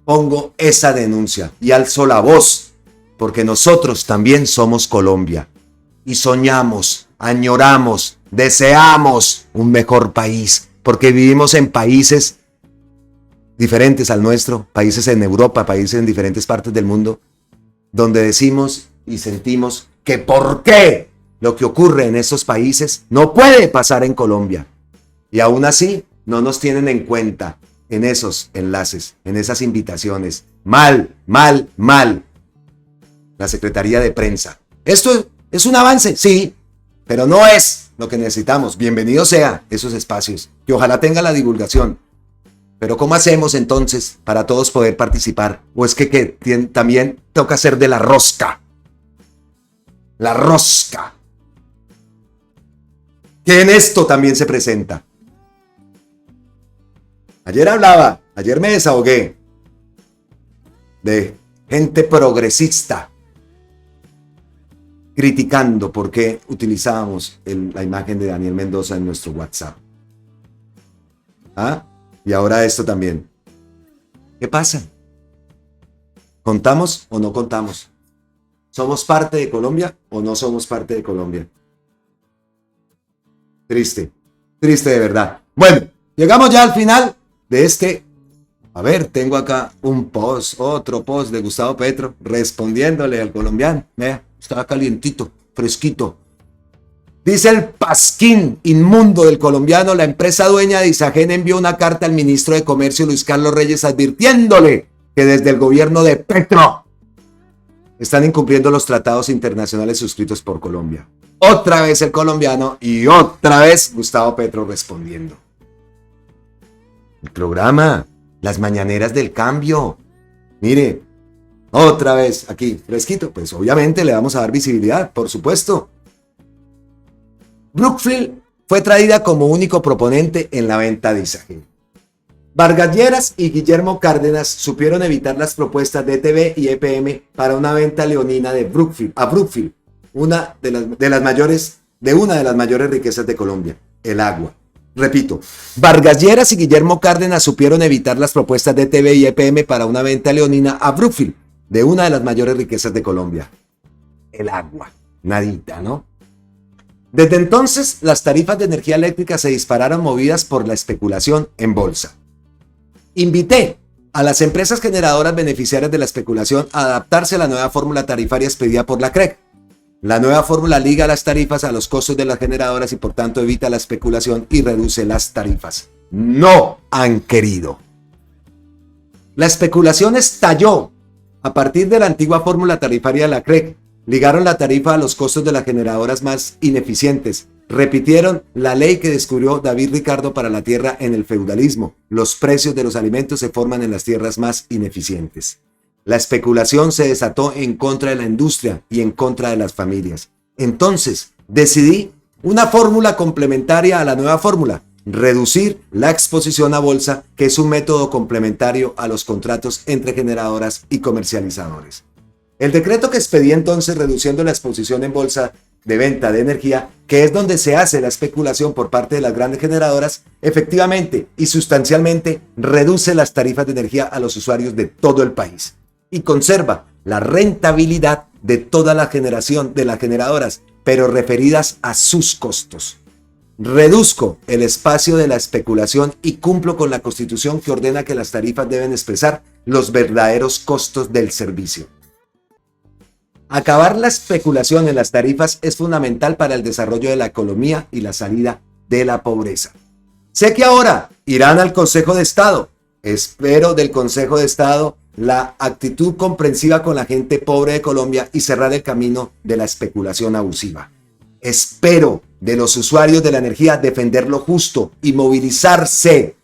Pongo esa denuncia y alzo la voz, porque nosotros también somos Colombia. Y soñamos, añoramos, deseamos un mejor país, porque vivimos en países diferentes al nuestro, países en Europa, países en diferentes partes del mundo, donde decimos y sentimos que por qué lo que ocurre en esos países no puede pasar en Colombia. Y aún así no nos tienen en cuenta en esos enlaces, en esas invitaciones. Mal. La Secretaría de Prensa. ¿Esto es un avance? Sí, pero no es lo que necesitamos. Bienvenido sea esos espacios, que ojalá tenga la divulgación. Pero ¿cómo hacemos entonces para todos poder participar? ¿O es que también toca hacer de la rosca? La rosca. Que en esto también se presenta. Ayer me desahogué de gente progresista criticando por qué utilizábamos la imagen de Daniel Mendoza en nuestro WhatsApp. Y ahora esto también. ¿Qué pasa? ¿Contamos o no contamos? ¿Somos parte de Colombia o no somos parte de Colombia? Triste de verdad. Bueno, llegamos ya al final de este. A ver, tengo acá otro post de Gustavo Petro respondiéndole al colombiano. Vea, estaba calientito, fresquito. Dice el pasquín inmundo del colombiano: la empresa dueña de Isagen envió una carta al ministro de Comercio, Luis Carlos Reyes, advirtiéndole que desde el gobierno de Petro están incumpliendo los tratados internacionales suscritos por Colombia. Otra vez el colombiano y otra vez Gustavo Petro respondiendo. El programa, las mañaneras del cambio. Mire, otra vez aquí, fresquito. Pues obviamente le vamos a dar visibilidad, por supuesto. Brookfield fue traída como único proponente en la venta de Isagen. Vargas Lleras y Guillermo Cárdenas supieron evitar las propuestas de ETB y EPM para una venta leonina de Brookfield, una de las mayores riquezas de Colombia, el agua. Repito, Vargas Lleras y Guillermo Cárdenas supieron evitar las propuestas de ETB y EPM para una venta leonina a Brookfield, de una de las mayores riquezas de Colombia, el agua. Nadita, ¿no? Desde entonces, las tarifas de energía eléctrica se dispararon movidas por la especulación en bolsa. Invité a las empresas generadoras beneficiarias de la especulación a adaptarse a la nueva fórmula tarifaria expedida por la CREC. La nueva fórmula liga las tarifas a los costos de las generadoras y por tanto evita la especulación y reduce las tarifas. No han querido. La especulación estalló a partir de la antigua fórmula tarifaria de la CREC. Ligaron la tarifa a los costos de las generadoras más ineficientes, Repitieron la ley que descubrió David Ricardo para la tierra en el feudalismo. Los precios de los alimentos se forman en las tierras más ineficientes. La especulación se desató en contra de la industria y en contra de las familias. Entonces, decidí una fórmula complementaria a la nueva fórmula: reducir la exposición a bolsa, que es un método complementario a los contratos entre generadoras y comercializadores. El decreto que expedí entonces, reduciendo la exposición en bolsa de venta de energía, que es donde se hace la especulación por parte de las grandes generadoras, efectivamente y sustancialmente reduce las tarifas de energía a los usuarios de todo el país y conserva la rentabilidad de toda la generación de las generadoras, pero referidas a sus costos. Reduzco el espacio de la especulación y cumplo con la Constitución, que ordena que las tarifas deben expresar los verdaderos costos del servicio. Acabar la especulación en las tarifas es fundamental para el desarrollo de la economía y la salida de la pobreza. Sé que ahora irán al Consejo de Estado. Espero del Consejo de Estado la actitud comprensiva con la gente pobre de Colombia y cerrar el camino de la especulación abusiva. Espero de los usuarios de la energía defender lo justo y movilizarse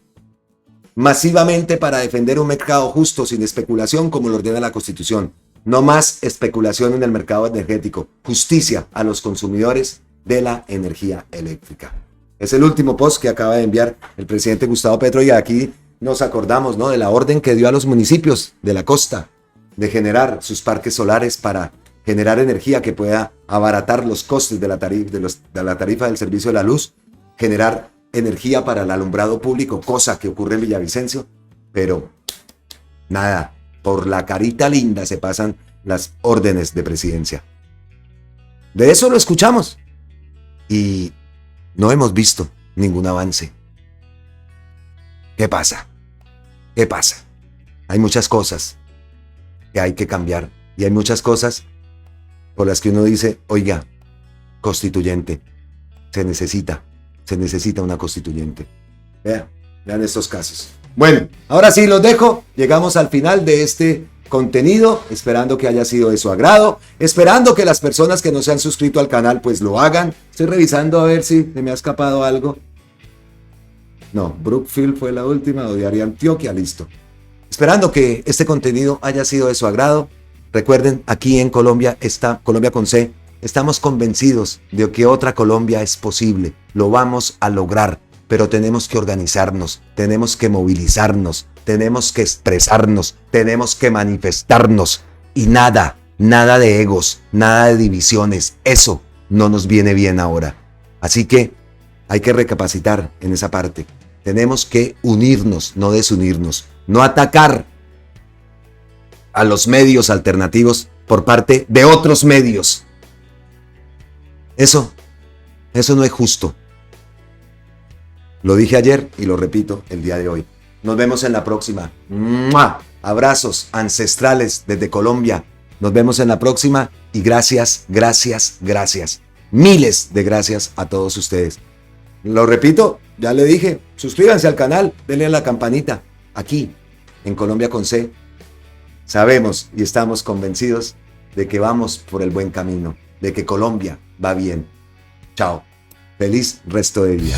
masivamente para defender un mercado justo sin especulación, como lo ordena la Constitución. No más especulación en el mercado energético. Justicia a los consumidores de la energía eléctrica. Es el último post que acaba de enviar el presidente Gustavo Petro, y aquí nos acordamos, ¿no?, de la orden que dio a los municipios de la costa de generar sus parques solares para generar energía que pueda abaratar los costes de la tarifa del servicio de la luz, generar energía para el alumbrado público, cosa que ocurre en Villavicencio, pero nada. Por la carita linda se pasan las órdenes de presidencia. De eso lo escuchamos y no hemos visto ningún avance. ¿Qué pasa? ¿Qué pasa? Hay muchas cosas que hay que cambiar y hay muchas cosas por las que uno dice: oiga, constituyente, se necesita una constituyente. Vean estos casos. Bueno, ahora sí los dejo. Llegamos al final de este contenido, esperando que haya sido de su agrado, esperando que las personas que no se han suscrito al canal pues lo hagan. Estoy revisando a ver si se me ha escapado algo. No, Brookfield fue la última, o Diario Antioquia, listo. Esperando que este contenido haya sido de su agrado. Recuerden, aquí en Colombia está Colombia con C. Estamos convencidos de que otra Colombia es posible. Lo vamos a lograr. Pero tenemos que organizarnos, tenemos que movilizarnos, tenemos que expresarnos, tenemos que manifestarnos. Y nada de egos, nada de divisiones. Eso no nos viene bien ahora. Así que hay que recapacitar en esa parte. Tenemos que unirnos, no desunirnos. No atacar a los medios alternativos por parte de otros medios. Eso no es justo. Lo dije ayer y lo repito el día de hoy. Nos vemos en la próxima. ¡Mua! Abrazos ancestrales desde Colombia. Nos vemos en la próxima y gracias. Miles de gracias a todos ustedes. Lo repito, ya le dije, suscríbanse al canal, denle a la campanita. Aquí, en Colombia con C, sabemos y estamos convencidos de que vamos por el buen camino, de que Colombia va bien. Chao. Feliz resto de día.